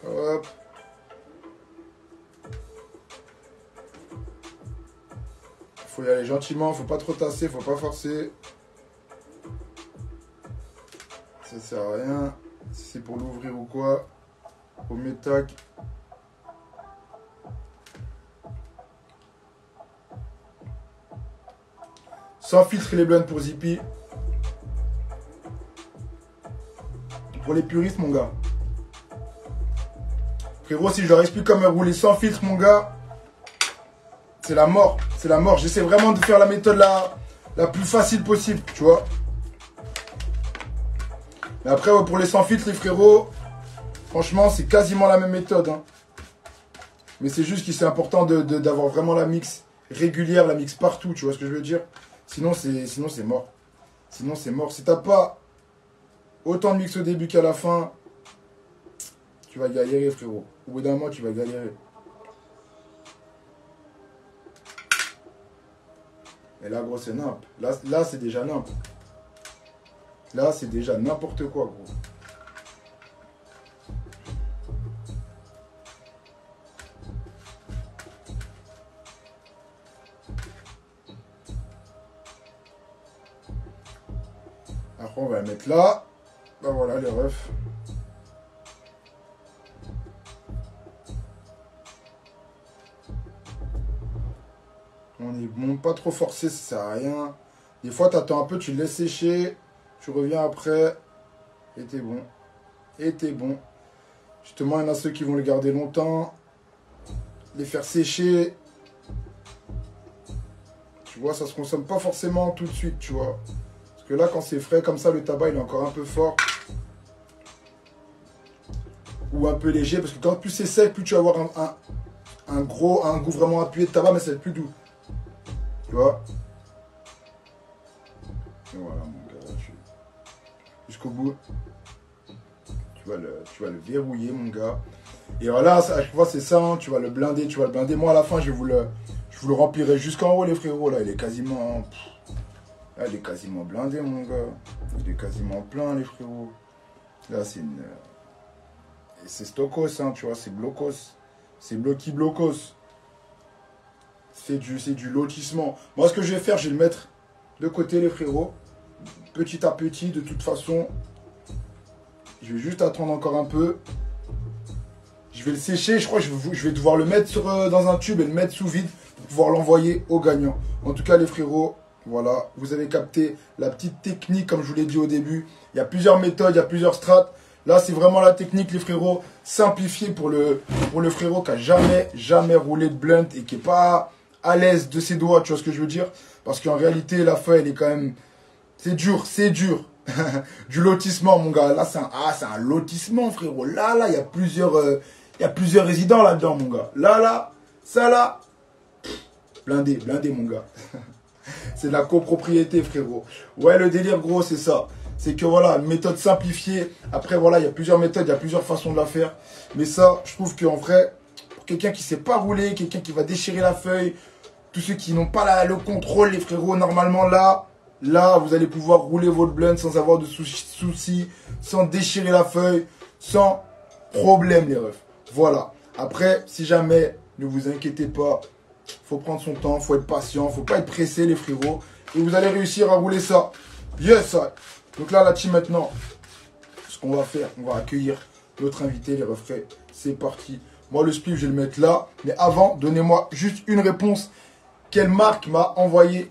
Hop. Faut y aller gentiment, faut pas trop tasser, faut pas forcer. Ça sert à rien. Si c'est pour l'ouvrir ou quoi, au métac. Sans filtre les blends pour Zippy. Pour les puristes, mon gars. Frérot, si je leur explique comment rouler sans filtre, mon gars, c'est la mort. C'est la mort. J'essaie vraiment de faire la méthode la plus facile possible, tu vois. Mais après, ouais, pour les sans filtre, les frérots, franchement, c'est quasiment la même méthode. Hein. Mais c'est juste que c'est important d'avoir vraiment la mix régulière, la mix partout, tu vois ce que je veux dire. Sinon, c'est mort. Sinon, c'est mort. Si t'as pas autant de mix au début qu'à la fin, tu vas galérer, frérot. Au bout d'un mois, tu vas galérer. Et là, gros, c'est nimp. Là c'est déjà nimp. Là, c'est déjà n'importe quoi, gros. Après, on va la mettre là. Ben voilà, les refs. On est bon, pas trop forcé, ça sert à rien. Des fois, tu attends un peu, tu le laisses sécher. Tu reviens après. Et t'es bon. Et t'es bon. Justement, il y en a ceux qui vont le garder longtemps. Les faire sécher. Tu vois, ça se consomme pas forcément tout de suite, tu vois. Parce que là, quand c'est frais comme ça, le tabac, il est encore un peu fort. Ou un peu léger. Parce que quand plus c'est sec, plus tu vas avoir un goût vraiment appuyé de tabac, mais c'est plus doux. Tu vois. Et voilà, mon gars, jusqu'au bout. Tu vas le verrouiller, mon gars. Et voilà, à chaque fois, c'est ça. Hein, tu vas le blinder, Moi, à la fin, je vous le remplirai jusqu'en haut, les frérots. Là, il est quasiment... Là, il est quasiment blindé, mon gars. Il est quasiment plein, les frérots. Là, c'est une... C'est Stokos, hein, tu vois, c'est Blocos. C'est Bloki Blocos. C'est du lotissement. Moi, ce que je vais faire, je vais le mettre de côté, les frérots. Petit à petit, de toute façon. Je vais juste attendre encore un peu. Je vais le sécher. Je crois que je vais devoir le mettre dans un tube et le mettre sous vide pour pouvoir l'envoyer au gagnant. En tout cas, les frérots, voilà. Vous avez capté la petite technique, comme je vous l'ai dit au début. Il y a plusieurs méthodes, il y a plusieurs strates. Là, c'est vraiment la technique, les frérots, simplifiée pour le frérot qui n'a jamais roulé de blunt et qui n'est pas à l'aise de ses doigts, tu vois ce que je veux dire? Parce qu'en réalité, la feuille, elle est quand même... C'est dur. Du lotissement, mon gars. Là, c'est un lotissement, frérot. Là, il y a plusieurs résidents là-dedans, mon gars. Là, ça, là. Blindé, mon gars. C'est de la copropriété, frérot. Ouais, le délire, gros, c'est ça. C'est que voilà, une méthode simplifiée. Après, voilà, il y a plusieurs méthodes, il y a plusieurs façons de la faire. Mais ça, je trouve qu'en vrai, pour quelqu'un qui ne sait pas rouler, quelqu'un qui va déchirer la feuille, tous ceux qui n'ont pas le contrôle, les frérots, normalement, là, Là, vous allez pouvoir rouler votre blunt sans avoir de soucis, sans déchirer la feuille, sans problème, les refs. Voilà. Après, si jamais, ne vous inquiétez pas, faut prendre son temps, faut être patient, faut pas être pressé, les frérots. Et vous allez réussir à rouler ça. Yes, ça. Donc là, la team, maintenant, ce qu'on va faire, on va accueillir notre invité, les refrains. C'est parti. Moi, le spliff, je vais le mettre là. Mais avant, donnez-moi juste une réponse. Quelle marque m'a envoyé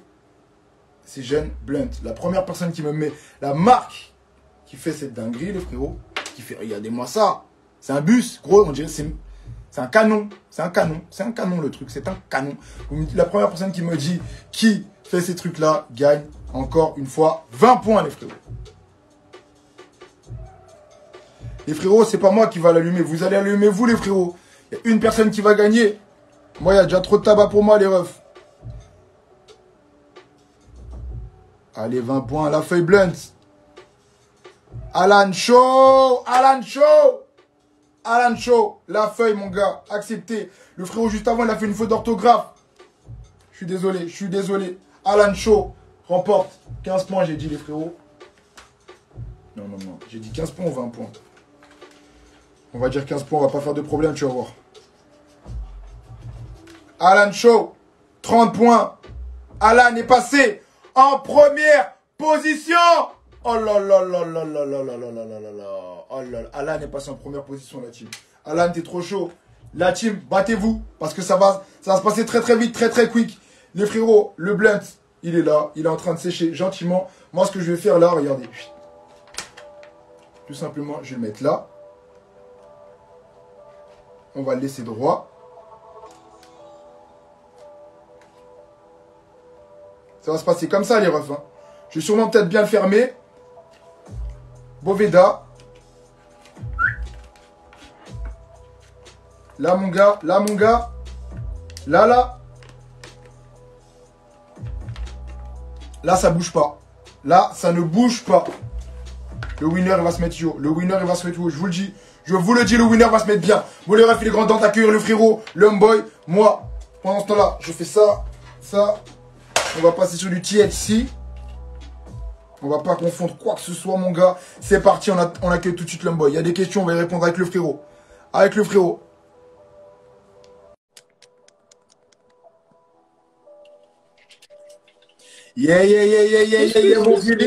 ces jeunes blunts? La première personne qui me met la marque qui fait cette dinguerie, les frérots, qui fait, regardez-moi ça. C'est un bus, gros, on dirait c'est un canon. C'est un canon. C'est un canon, le truc. C'est un canon. La première personne qui me dit qui fait ces trucs-là gagne encore une fois 20 points, les frérots. Les frérots, c'est pas moi qui va l'allumer. Vous allez allumer, vous, les frérots. Il y a une personne qui va gagner. Moi, il y a déjà trop de tabac pour moi, les refs. Allez, 20 points. La feuille blunt. Alan Shaw. Alan Shaw. Alan Shaw. La feuille, mon gars. Accepté. Le frérot, juste avant, il a fait une faute d'orthographe. Je suis désolé. Je suis désolé. Alan Shaw remporte 15 points, j'ai dit, les frérots. Non, non, non. J'ai dit 15 points ou 20 points. On va dire 15 points, on va pas faire de problème, tu vas voir. Alan Shaw, 30 points. Alan est passé en première position. Oh là là là là là là là là là là là là. Oh là là. Alan est passé en première position, la team. Alan, t'es trop chaud. La team, battez-vous. Parce que ça va se passer très très vite, très très quick. Les frérots, le blunt, il est là. Il est en train de sécher gentiment. Moi, ce que je vais faire là, regardez. Tout simplement, je vais le mettre là. On va le laisser droit. Ça va se passer comme ça, les refs. Hein. Je vais sûrement peut-être bien le fermer. Boveda. Là, mon gars. Là, mon gars. Là, là. Là, ça bouge pas. Là, ça ne bouge pas. Le winner, il va se mettre haut. Le winner, il va se mettre haut. Je vous le dis. Je vous le dis, le winner va se mettre bien. Bon, les refs, il est grand temps d'accueillir le frérot, le homeboy. Moi, pendant ce temps-là, je fais ça, ça. On va passer sur du THC. On va pas confondre quoi que ce soit, mon gars. C'est parti, on accueille tout de suite l'homeboy. Il y a des questions, on va y répondre avec le frérot. Avec le frérot. Yeah, yeah, yeah, yeah, yeah, yeah, yeah, mon vieux.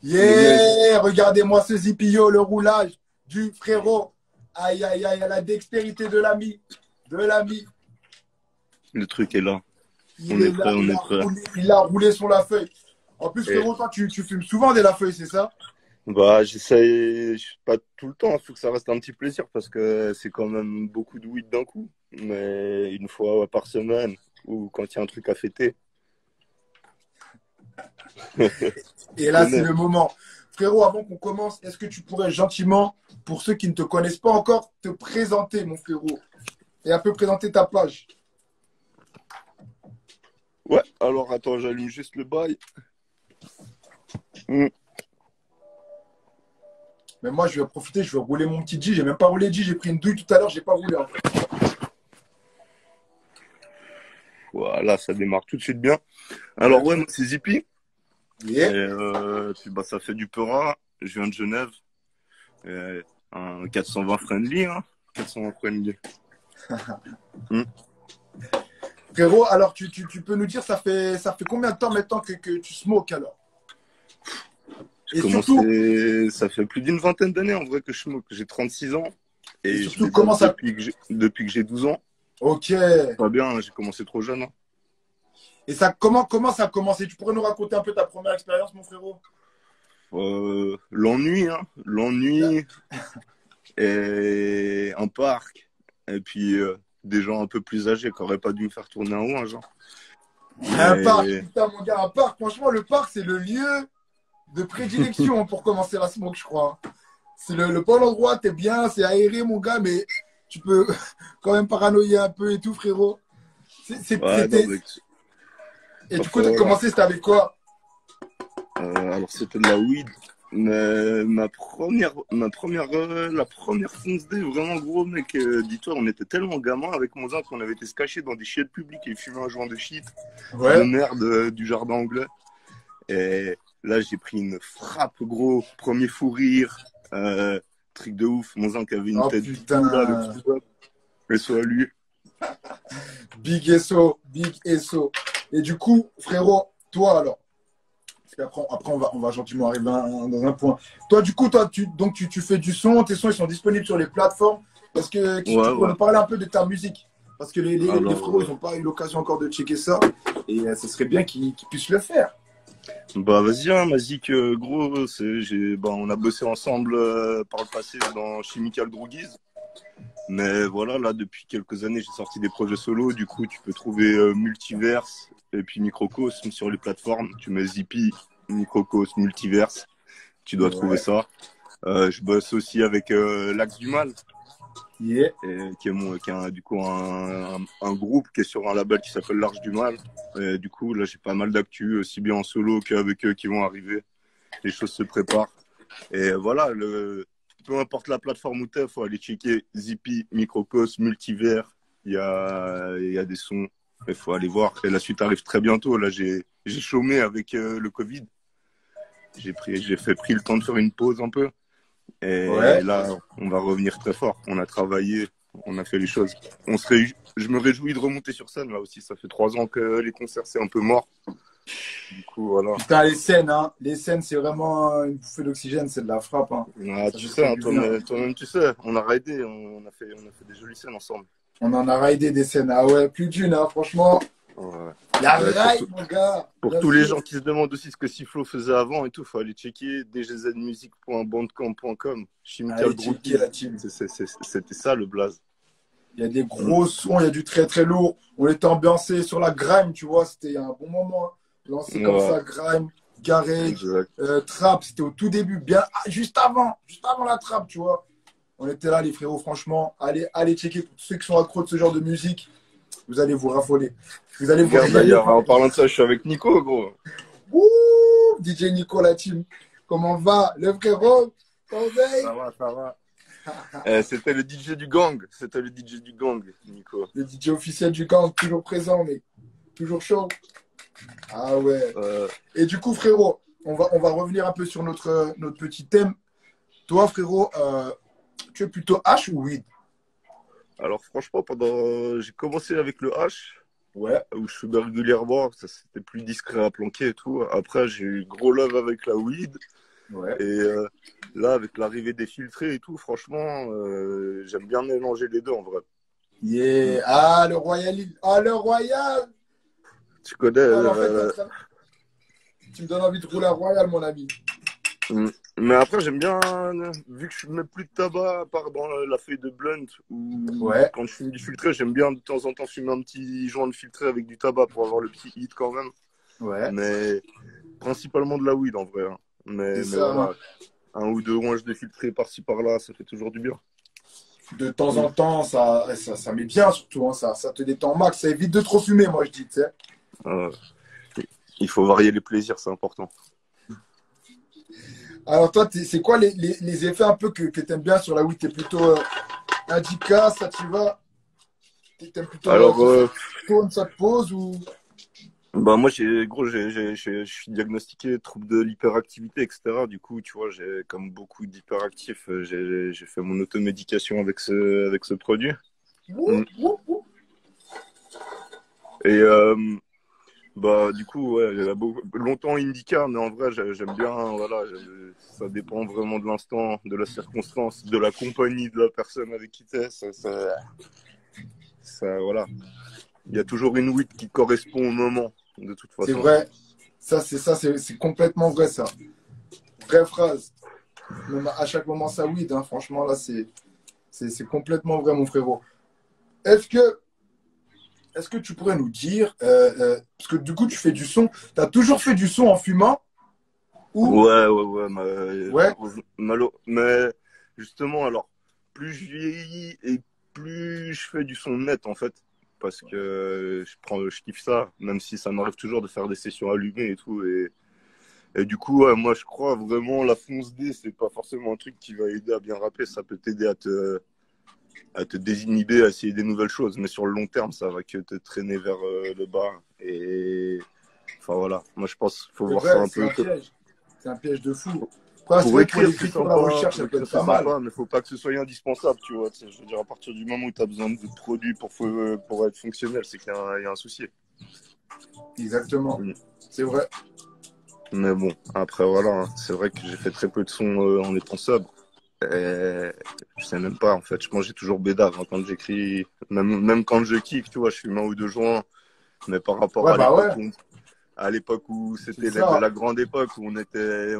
Yeah, regardez-moi ce zipillo, le roulage du frérot. Aïe, aïe, aïe, la dextérité de l'ami. De l'ami. Le truc est là. Il est là, on est prêt. Il a roulé sur la feuille. En plus, frérot, toi, tu fumes souvent des la feuille, c'est ça? Bah, j'essaye pas tout le temps. Il faut que ça reste un petit plaisir parce que c'est quand même beaucoup de weed d'un coup. Mais une fois par semaine ou quand il y a un truc à fêter. Et là, c'est le moment. Frérot, avant qu'on commence, est-ce que tu pourrais gentiment, pour ceux qui ne te connaissent pas encore, te présenter, mon frérot, et un peu présenter ta page? Ouais, alors attends, j'allume juste le bail. Mais moi, je vais profiter, je vais rouler mon petit G. J'ai même pas roulé G, j'ai pris une douille tout à l'heure, j'ai pas roulé. En fait. Voilà, ça démarre tout de suite bien. Alors ouais, moi c'est Zippy. Yeah. Et puis bah ça fait du Peura. Je viens de Genève. Un 420 friendly, hein. 420 friendly. Frérot, alors tu peux nous dire, ça fait combien de temps maintenant que tu smokes alors? Et surtout, ça fait plus d'une vingtaine d'années en vrai que je smoke. J'ai 36 ans. Et surtout, comment ça... depuis que j'ai 12 ans. Ok. Pas bien, j'ai commencé trop jeune. Hein. Et ça, comment ça a commencé? Tu pourrais nous raconter un peu ta première expérience, mon frérot? L'ennui, hein. L'ennui. Et un parc. Et puis des gens un peu plus âgés qui n'auraient pas dû me faire tourner un ouin, genre. Un parc, putain, mon gars, un parc. Franchement, le parc, c'est le lieu de prédilection pour commencer la smoke, je crois. C'est le bon endroit, t'es bien, c'est aéré, mon gars, mais tu peux quand même paranoïer un peu et tout, frérot. Et du coup, t'as commencé, c'était avec quoi? Alors, c'était de la weed. Mais la première fonce D, vraiment gros mec, dis-toi, on était tellement gamins avec mon oncle qu'on avait été se cacher dans des chiottes publiques et fumer un joint de shit, de Ouais. merde du jardin anglais. Et là, j'ai pris une frappe, gros, premier fou rire, truc de ouf. Mon oncle avait une Oh tête pitbull là, le putain. petit pop. Et soit lui. Big SO, Big SO. Et du coup, frérot, toi alors, parce qu'après on va gentiment arriver dans un point. Toi, du coup, tu fais du son, tes sons ils sont disponibles sur les plateformes. Est-ce que Ouais, tu pourrais ouais. nous parler un peu de ta musique? Parce que les Alors, frérots, ils n'ont pas eu l'occasion encore de checker ça. Et ce serait bien qu'ils puissent le faire. bah vas-y, hein, Mazik, gros, on a bossé ensemble par le passé dans Chemical Droogies. Mais voilà, là, depuis quelques années, j'ai sorti des projets solo. Du coup, tu peux trouver Multiverse et puis Microcosme sur les plateformes. Tu mets Zippy, Microcosme, Multiverse. Tu dois trouver Ouais. ça. Je bosse aussi avec l'Axe du Mal, Yeah. du coup un groupe qui est sur un label qui s'appelle l'Arche du Mal. Et du coup, là, j'ai pas mal d'actu, aussi bien en solo qu'avec eux qui vont arriver. Les choses se préparent. Et voilà, peu importe la plateforme où t'es, faut aller checker Zippy, Microcosme, Multivers. Il y a des sons. Il faut aller voir. Et la suite arrive très bientôt. Là, j'ai chômé avec le Covid. Pris le temps de faire une pause un peu. Et Ouais. là, on va revenir très fort. On a travaillé, on a fait les choses. Je me réjouis de remonter sur scène là aussi. Ça fait 3 ans que les concerts c'est un peu mort. Du coup, voilà. Putain, les scènes, hein. Les scènes, c'est vraiment une bouffée d'oxygène, c'est de la frappe, hein. Ah, Ça tu nous sais, fait hein, du bien. toi-même, tu sais, on a raidé, on a fait des jolies scènes ensemble. On en a raidé des scènes. Ah ouais, plus d'une, hein, franchement. Ouais. La Ouais, raid, mon gars. pour Bien tous les sûr. gens qui se demandent aussi ce que Siflo faisait avant et tout, faut aller checker dgzmusic.bandcamp.com, Chemical Allez, checker Brookies. la team. C'était ça le blaze. Il y a des Mm. gros sons, il y a du très très lourd. On était ambiancé sur la grime, tu vois. C'était un bon moment, hein. Lancé comme Ouais, ça, grime, garage, exact. trap. C'était au tout début, bien juste avant la trap, tu vois. On était là, les frérots, franchement. Allez checker pour tous ceux qui sont accros de ce genre de musique. Vous allez vous raffoler. Vous allez vous Regarde régaler. d'ailleurs, en parlant de ça, je suis avec Nico, gros. Wouh, DJ Nico, la team. Comment va, le frérot? Ça va, ça va. C'était le DJ du gang. C'était le DJ du gang, Nico. Le DJ officiel du gang, toujours présent, mais toujours chaud. Ah ouais. Euh, Et du coup, frérot, on va revenir un peu sur notre petit thème. Toi, frérot, tu es plutôt H ou weed? alors franchement, j'ai commencé avec le H, Ouais. où je fumais régulièrement. Ça, c'était plus discret à planquer et tout. Après, j'ai eu gros love avec la weed. Ouais. Et là, avec l'arrivée des filtrés et tout, franchement, j'aime bien mélanger les deux en vrai. Mm. Yeah. Ah, le Royal. Ah, le Royal. Tu connais. Ah, mais en fait, tu me donnes envie de rouler un Royal, mon ami. Mm. Mais après, j'aime bien, vu que je ne mets plus de tabac, à part dans la feuille de blunt, ou Ouais. quand je fume du filtré, j'aime bien de temps en temps fumer un petit joint de filtré avec du tabac pour avoir le petit hit quand même. Ouais. Mais principalement de la weed en vrai, hein. C'est Mais ça, hein. voilà, un ou deux ronges de filtré par-ci par-là, ça fait toujours du bien. De temps Mm. en temps, ça met bien surtout, hein. Ça te détend max. Ça évite de trop fumer, moi, je dis, tu sais. Euh, il faut varier les plaisirs, c'est important. Alors, toi, c'est quoi les effets un peu que tu aimes bien sur la weed? T'es plutôt indica, sativa? T'aimes plutôt Alors, ça te tourne, ça te pose ou. bah moi, je suis diagnostiqué trouble de l'hyperactivité, etc. Du coup, tu vois, comme beaucoup d'hyperactifs, j'ai fait mon automédication avec ce produit. Ouh, Mm. ouh, ouh. Et bah du coup, ouais, longtemps indica, mais en vrai, j'aime bien. Voilà, ça dépend vraiment de l'instant, de la circonstance, de la compagnie de la personne avec qui t'es. Voilà. Il y a toujours une weed qui correspond au moment, de toute C'est façon. vrai. C'est complètement vrai, ça. Vraie phrase. Même à chaque moment, ça weed, hein. Franchement, là, c'est complètement vrai, mon frérot. Est-ce que, est-ce que tu pourrais nous dire, parce que du coup, tu fais du son, tu as toujours fait du son en fumant ou. Ouais. Ouais, Mais justement, alors, plus je vieillis et plus je fais du son net, en fait. Parce que je kiffe ça, même si ça m'arrive toujours de faire des sessions allumées et tout. Et du coup, ouais, moi, je crois vraiment la fonce D, c'est pas forcément un truc qui va aider à bien rapper. Ça peut t'aider à te désinhiber, à essayer des nouvelles choses. Mais sur le long terme, ça va que te traîner vers le bas. Et enfin, voilà. Moi, je pense qu'il faut C'est voir ça vrai, un c'est peu. un piège. C'est un piège de fou. Après, c'est Pour vrai que pour écrire, c'est l'écriture, la sympa. recherche, ça Pour peut écrire, être c'est pas mal. sympa. Mais faut pas que ce soit indispensable, tu vois. Je veux dire, à partir du moment où tu as besoin de produits pour être fonctionnel, c'est qu'il y a un souci. Exactement. Mm. C'est vrai. Mais bon, après, voilà. C'est vrai que j'ai fait très peu de sons en étant sobre. Et je sais même pas, en fait. Je mangeais toujours bédave hein, quand j'écris. Même quand je kick, tu vois, je fume un ou deux joints. Mais par rapport Ouais, bah ouais. à l'époque où C'est c'était ça. la grande époque où on était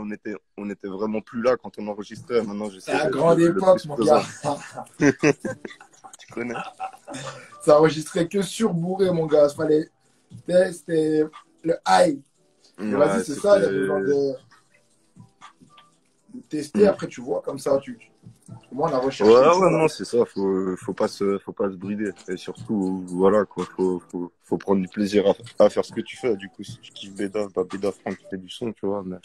vraiment plus là quand on enregistrait. Maintenant, C'est j'essaie la d'être grande le époque, plus mon gars. présent. Tu connais? Ça enregistrait que sur bourré, mon gars. C'était le high. Mais vas-y, Ouais, c'est ça, il y a c'était. besoin de tester. Mm. Après, tu vois, comme ça, au moins, la Ouais, recherche, c'est ouais, toujours là. non, c'est ça. Faut pas se brider. Et surtout, voilà, quoi. Faut prendre du plaisir à faire ce que tu fais. Du coup, si tu kiffes bédave, pas bédave, prends tu fais du son, tu vois. Mais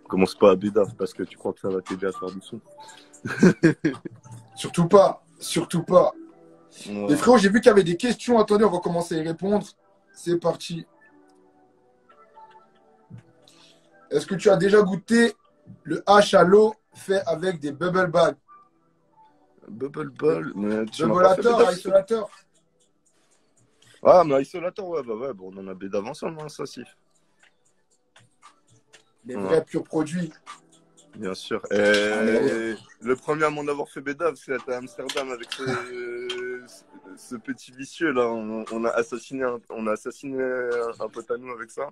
commence pas à bédave parce que tu crois que ça va t'aider à faire du son. Surtout pas. Surtout pas. Les Ouais. frérots, j'ai vu qu'il y avait des questions. Attendez, on va commencer à y répondre. C'est parti. Est-ce que tu as déjà goûté le hash à l'eau fait avec des bubble bags? Bubble Ball, mais tu m'as pas fait Bubbleator, bédave. isolateur. Ah, mais isolateur, ouais, bah ouais, bon, on en a bédave ensemble, hein, ça, si. Les Ouais, vrais purs produits. bien sûr. Ah, mais ouais. Et le premier à m'en avoir fait bédave, c'était à Amsterdam avec ce petit vicieux, là. On a assassiné un pote à nous avec ça.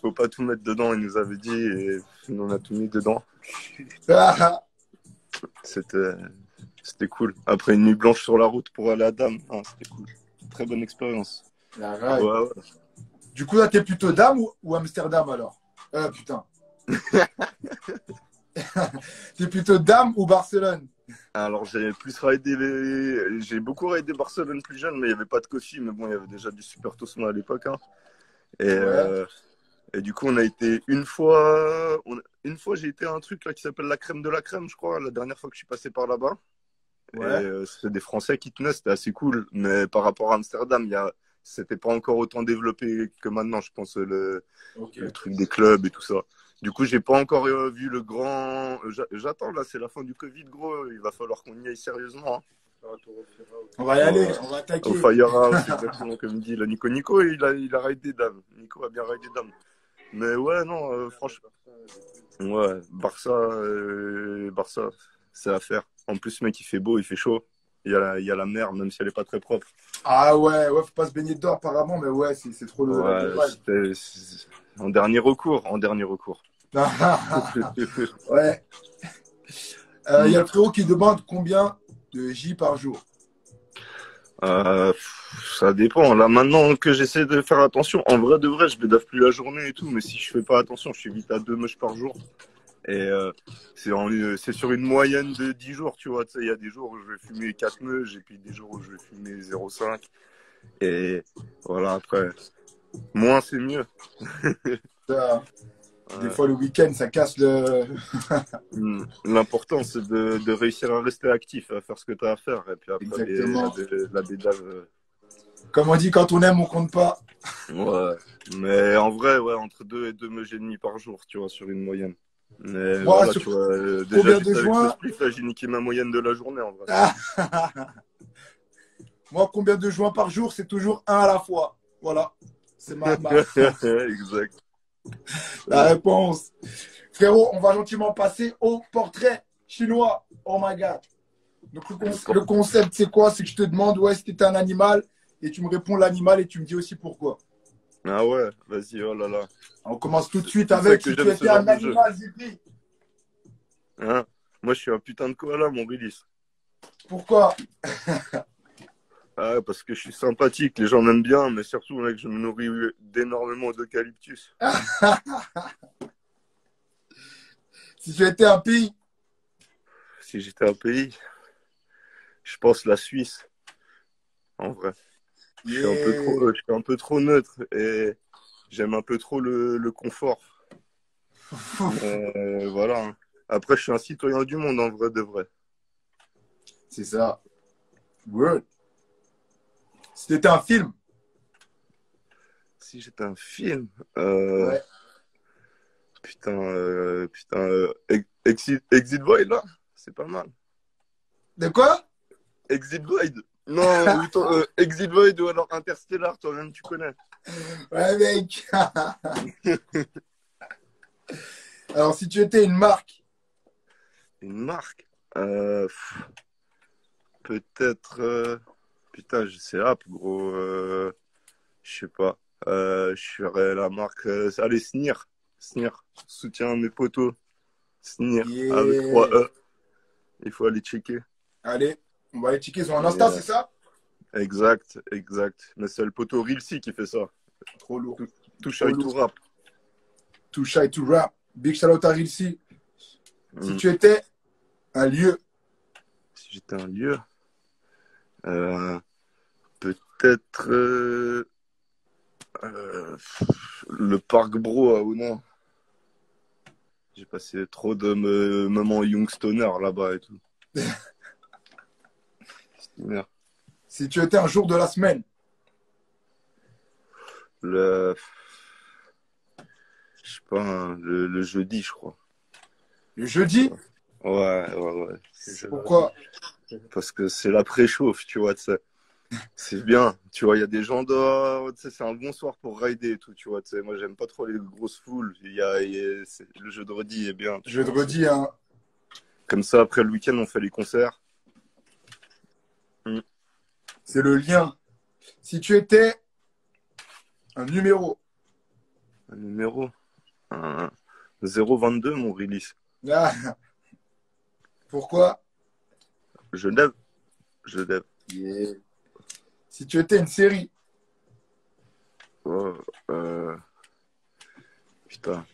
Faut pas tout mettre dedans, il nous avait dit, et on a tout mis dedans. Ah, C'était, c'était cool. Après une nuit blanche sur la route pour aller à Dame, hein, c'était cool. Très bonne expérience. la Ouais, ride. ouais. Du coup, là, t'es plutôt Dame ou Amsterdam alors? Putain. T'es plutôt Dame ou Barcelone? Alors j'ai beaucoup raidé Barcelone plus jeune, mais il n'y avait pas de coffee, mais bon, il y avait déjà du Super Tosma à l'époque. Hein. Et, Ouais, euh, et du coup, on a été une fois, j'ai été à un truc là qui s'appelle la crème de la crème, je crois, la dernière fois que je suis passé par là-bas. Et ouais. c'était des Français qui tenaient, c'était assez cool. Mais par rapport à Amsterdam, c'était pas encore autant développé que maintenant, je pense, Ok. le truc des clubs et tout ça. Du coup, j'ai pas encore vu le grand. J'attends là, c'est la fin du Covid, gros. Il va falloir qu'on y aille sérieusement. Hein. On va y aller, Ouais. on va Au attaquer. Firehouse, exactement comme dit le Nico. Nico, il a raidé dames. Nico a bien raidé dames. Mais ouais, non, franchement. Ouais, Barça, c'est à faire. En plus, mec, il fait beau, il fait chaud. Il y a la mer, même si elle est pas très propre. Ah ouais, ouais, faut pas se baigner dedans apparemment, mais ouais, c'est trop la Ouais, globale. en dernier recours, en dernier recours. Ouais. Il y Hmm. a le frérot qui demande combien de J par jour. Ça dépend. Là, maintenant que j'essaie de faire attention, en vrai de vrai, je bédave plus la journée et tout, mais si je fais pas attention, je suis vite à 2 mèches par jour. Et c'est sur une moyenne de 10 jours, tu vois. Tu sais, il y a des jours où je vais fumer 4 meuches et puis des jours où je vais fumer 0,5. Et voilà, après, moins c'est mieux. Ça, des Ouais. fois, le week-end, ça casse le. L'important, c'est de réussir à rester actif, à faire ce que tu as à faire. Et puis après, Exactement. la bédave. Comme on dit, quand on aime, on compte pas. Ouais. Mais en vrai, ouais, entre 2 et 2 meuches et demi par jour, tu vois, sur une moyenne. Mais Moi, voilà, sur tu vois, déjà, combien de juste avec ce joints split, là, j'ai niqué ma moyenne de la journée, en vrai. Ah Moi, combien de joints par jour, c'est toujours un à la fois. Voilà. C'est Exact. la réponse. Frérot, on va gentiment passer au portrait chinois. Oh my god. Donc, le concept, c'est quoi? C'est que je te demande, ouais, si t'étais un animal, et tu me réponds l'animal, et tu me dis aussi pourquoi. Ah ouais, vas-y, oh là là. On commence tout de suite Tu sais avec que si tu j'aime ce étais genre un de jeu. animal, Zibri. Hein, moi, je suis un putain de koala, mon Willis. Pourquoi? Ah, parce que je suis sympathique, les gens m'aiment bien, mais surtout, mec, je me nourris d'énormément d'eucalyptus. Si tu étais un pays, Si j'étais un pays, je pense la Suisse, en vrai. yeah. Je suis un peu trop neutre et j'aime un peu trop le confort. Voilà, hein. Après, je suis un citoyen du monde, en vrai de vrai. C'est ça. Word. Si t'étais un film. Si j'étais un film, Ouais. Exit Void, là, c'est pas mal. De quoi? Exit Void. Non, ou Exit Void ou alors Interstellar, toi-même, tu connais. Ouais, mec. Alors, si tu étais une marque. Une marque. Peut-être. Putain, je sais pas, gros. Je sais pas. Je ferais la marque. Allez, Snir. Snir. Soutien à mes potos. Snir. Avec 3 Yeah. E. Il faut aller checker. Allez, on va aller checker sur un Et, Insta, c'est ça? exact, exact. Mais c'est le poteau Rilsi qui fait ça. Trop lourd. Tout, tout Trop shy, tout lourd. rap. Too shy to rap. Big shout out à Rilsi. Si Mm. tu étais un lieu. Si j'étais un lieu, euh, peut-être le parc Bro à Ounan. J'ai passé trop de moments Youngstoner là-bas et tout. Merde. Si tu étais un jour de la semaine. Le, je sais pas, hein, le jeudi, je crois. Le jeudi. Ouais, ouais, ouais. Pourquoi? Parce que c'est la préchauffe, tu vois, tu sais. C'est bien, tu vois, il y a des gens dehors, tu sais, c'est un bon soir pour rider et tout, tu vois, tu sais. Moi, j'aime pas trop les grosses foules. Le jeudi est bien, tu vois. Jeudi, hein. Comme ça, après le week-end, on fait les concerts. Mm. C'est le lien. Si tu étais un numéro. Un numéro. Un 022, mon release. Ah, pourquoi? Genève. Genève. Yeah. Si tu étais une série. Oh, putain.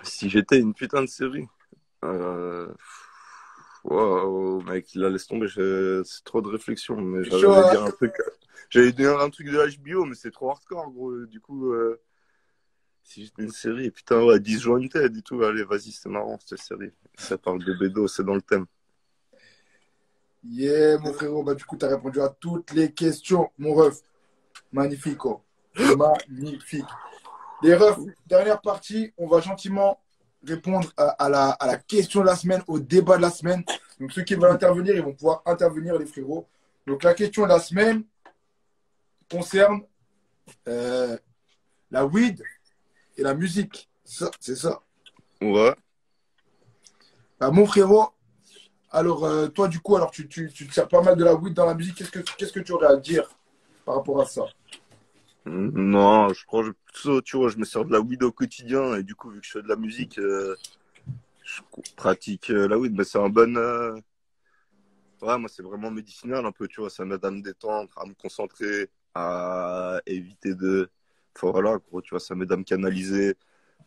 Si j'étais une putain de série. Wow, mec, là, laisse tomber, c'est trop de réflexion. Mais C'est chaud, hein? J'allais dire un truc de HBO, mais c'est trop hardcore, gros. Du coup, si j'étais une série, putain, ouais, Disjointed et tout, allez, vas-y, c'est marrant, cette série. Ça parle de bédo, c'est dans le thème. Yeah, mon frérot. Bah, du coup, tu as répondu à toutes les questions, mon ref. Magnifique, oh. Magnifique. Les refs, dernière partie, on va gentiment répondre à la question de la semaine, au débat de la semaine. Donc, ceux qui veulent intervenir, ils vont pouvoir intervenir, les frérots. Donc, la question de la semaine concerne la weed et la musique. C'est ça. Ouais. Bah, mon frérot, alors, toi, du coup, alors, tu te sers pas mal de la weed dans la musique. Qu'est-ce que tu aurais à dire par rapport à ça? Non, je crois que plutôt, tu vois, je me sers de la weed au quotidien et du coup, vu que je fais de la musique, je pratique la weed, mais c'est un bon. Ouais, moi, c'est vraiment médicinal un peu, tu vois. Ça m'aide à me détendre, à me concentrer, à éviter de. Enfin, voilà, gros, tu vois, ça m'aide à me canaliser.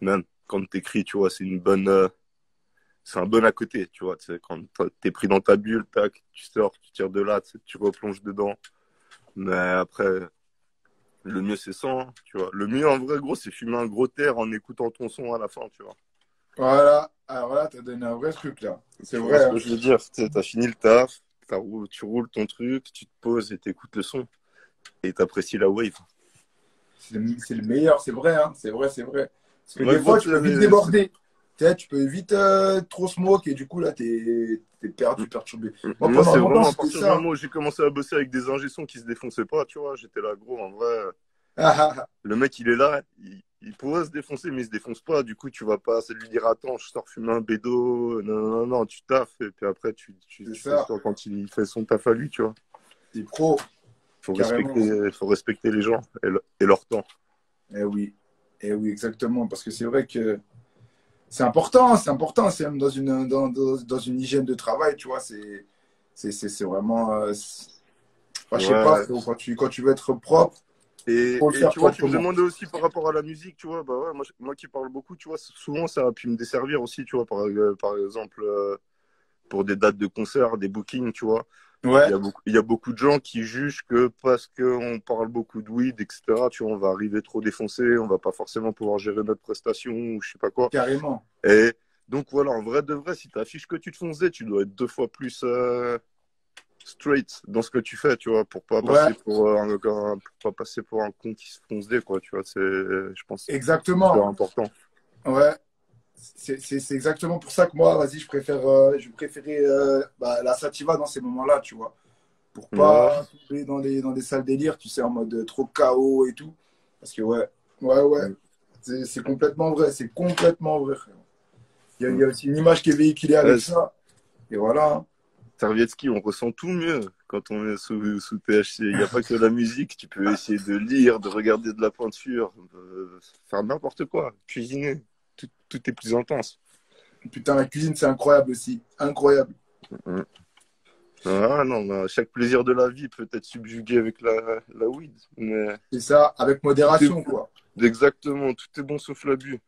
Même quand t'écris, tu vois, c'est une bonne. C'est un bon à côté, tu vois. Tu sais, quand t'es pris dans ta bulle, tac, tu sors, tu tires de là, tu sais, tu replonges dedans. Mais après, le mieux, c'est sans, hein, tu vois. Le mieux, en vrai, gros, c'est fumer un gros terre en écoutant ton son à la fin, tu vois. Voilà. Alors là, tu as donné un vrai truc, là. C'est Tu vois vrai, ce hein. que je veux dire? Tu sais, t'as fini le taf, tu roules ton truc, tu te poses et t'écoutes le son et t'apprécies la wave. C'est le meilleur, c'est vrai, hein. C'est vrai, c'est vrai. Parce que Ouais, des gros, fois, tu peux vite déborder. Tu sais, tu peux vite trop smoke et du coup, là, t'es perdu, perturbé. Moi, moi, pendant c'est longtemps, vraiment à c'était partir du ça, hein. moment où j'ai commencé à bosser avec des ingé sons qui se défonçaient pas, tu vois. J'étais là, gros, en vrai. Ah, ah, ah. Le mec, il est là, il pourrait se défoncer, mais il se défonce pas. Du coup, tu vas pas essayer de lui dire, attends, je sors fumer un bédo. Non, non, non, non, tu taffes. Et puis après, C'est tu fais ça. ça quand il fait son taf à lui, tu vois. C'est pro, carrément. Faut respecter les gens et leur temps. Eh oui. Eh oui, exactement. Parce que c'est vrai que c'est important, c'est important. C'est même dans une hygiène de travail, tu vois. C'est vraiment. Enfin, je sais pas, Ouais. frérot, quand tu veux être propre, faut le Et faire tu vois, tu me proprement. demandais aussi par rapport à la musique, tu vois, bah ouais, moi qui parle beaucoup, tu vois, souvent ça a pu me desservir aussi, tu vois, par exemple, pour des dates de concert, des bookings, tu vois. Ouais, Il y a beaucoup de gens qui jugent que parce qu'on parle beaucoup de weed, etc., tu vois, on va arriver trop défoncé, on va pas forcément pouvoir gérer notre prestation ou je sais pas quoi. carrément. Et donc voilà, en vrai de vrai, si tu affiches que tu te fonces, tu dois être deux fois plus straight dans ce que tu fais, tu vois, pour pas Ouais, passer pour pas passer pour un con qui se fonce des, quoi, tu vois, je pense, c'est super exactement. important. Ouais, c'est exactement pour ça que moi, vas-y, je préférais bah, la sativa dans ces moments-là, tu vois. Pour Ouais, pas tomber dans des salles délire, tu sais, en mode trop KO et tout. Parce que ouais, ouais, ouais, mm, c'est complètement vrai, c'est complètement vrai, frère. Il y mm. a aussi une image qui est véhiculée Ouais, avec ça. Et voilà, hein. Servietsky, on ressent tout mieux quand on est sous THC. Il n'y a pas que la musique, tu peux essayer de lire, de regarder de la peinture, faire n'importe quoi, cuisiner. Tout est plus intense. Putain, la cuisine, c'est incroyable aussi. Incroyable. Mm. Ah non, chaque plaisir de la vie peut être subjugué avec la weed. Mais C'est ça, avec tout est modération, quoi. exactement, tout est bon sauf l'abus.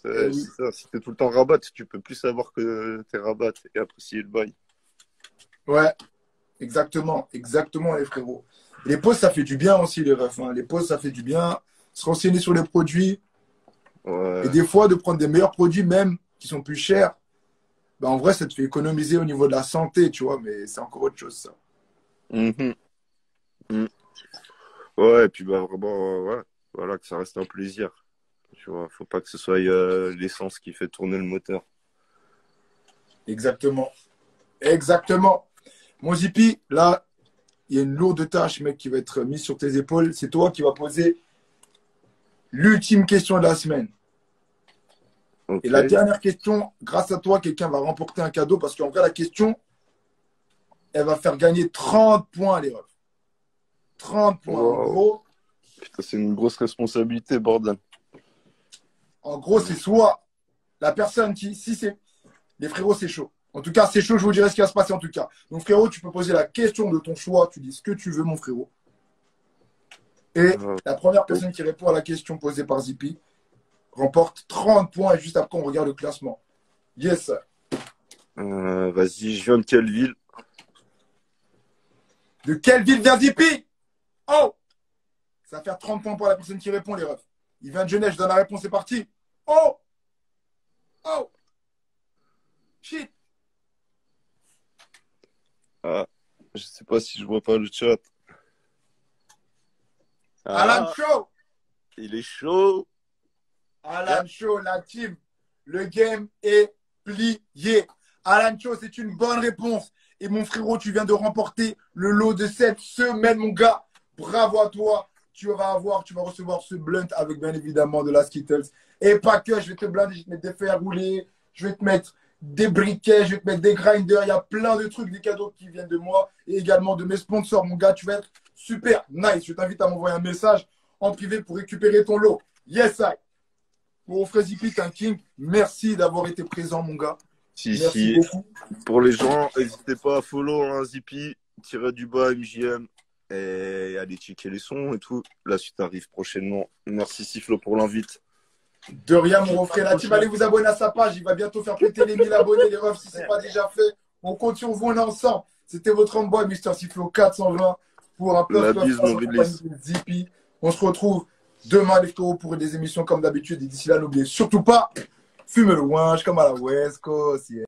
Eh C'est oui. ça, si t'es tout le temps rabat, tu peux plus savoir que t'es rabat et apprécier le bail. Ouais, exactement. Exactement, les frérots. Les pauses, ça fait du bien aussi, les refs, hein. Les pauses, ça fait du bien. Se renseigner sur les produits. Et Ouais. des fois, de prendre des meilleurs produits, même, qui sont plus chers. Ben, en vrai, ça te fait économiser au niveau de la santé, tu vois. Mais c'est encore autre chose, ça. Mhm. Mm. Ouais, et puis bah vraiment, ouais, voilà, que ça reste un plaisir. Tu vois, faut pas que ce soit l'essence qui fait tourner le moteur. Exactement. Exactement. Mon Zipi, là, il y a une lourde tâche, mec, qui va être mise sur tes épaules. C'est toi qui vas poser l'ultime question de la semaine. Et la Ok. dernière question, grâce à toi, quelqu'un va remporter un cadeau parce qu'en vrai, la question, elle va faire gagner 30 points, les refs. 30 points. Wow. Putain, c'est une grosse responsabilité, bordel. En gros, c'est soit la personne qui, si c'est, les frérots, c'est chaud. En tout cas, c'est chaud, je vous dirai ce qui va se passer en tout cas. Donc, frérot, tu peux poser la question de ton choix, tu dis ce que tu veux, mon frérot. Et Euh, la première personne qui répond à la question posée par Zippy remporte 30 points et juste après, on regarde le classement. Yes. vas-y, je viens de quelle ville? De quelle ville vient Zippy? Oh! Ça va faire 30 points pour la personne qui répond, les refs. Il vient de Genève, je donne la réponse, c'est parti. Oh! Oh! Shit! Ah, je sais pas si je vois pas le chat. Alan Ah, Show! il est chaud. Yeah. Alan Show, la team. Le game est plié. Alan Show, c'est une bonne réponse. Et mon frérot, tu viens de remporter le lot de cette semaine, mon gars. Bravo à toi. Tu vas recevoir ce blunt avec bien évidemment de la Skittles. Et pas que, je vais te blinder, je vais te mettre des fers à rouler, je vais te mettre des briquets, je vais te mettre des grinders. Il y a plein de trucs, des cadeaux qui viennent de moi et également de mes sponsors, mon gars. Tu vas être super nice. Je t'invite à m'envoyer un message en privé pour récupérer ton lot. Yes, I. Mon frère Zipi, t'es un king. Merci d'avoir été présent, mon gars. Si, Merci si. beaucoup. Pour les gens, n'hésitez pas à follow hein, Zippy, du bas MJM et allez checker les sons et tout. La suite arrive prochainement. Merci Siflo pour l'invite. De rien, mon frère. La team, allez vous abonner à sa page. Il va bientôt faire péter les 1000 abonnés, les refs, si ce n'est pas déjà fait. On compte sur vous, on est ensemble. C'était votre homeboy, Mister Siflo 420, pour un La Puff bise, France mon en compagnie release. de Zippy. On se retrouve demain, les frérots, pour des émissions comme d'habitude. Et d'ici là, n'oubliez surtout pas, fume le ouinge comme à la West Coast. Yeah.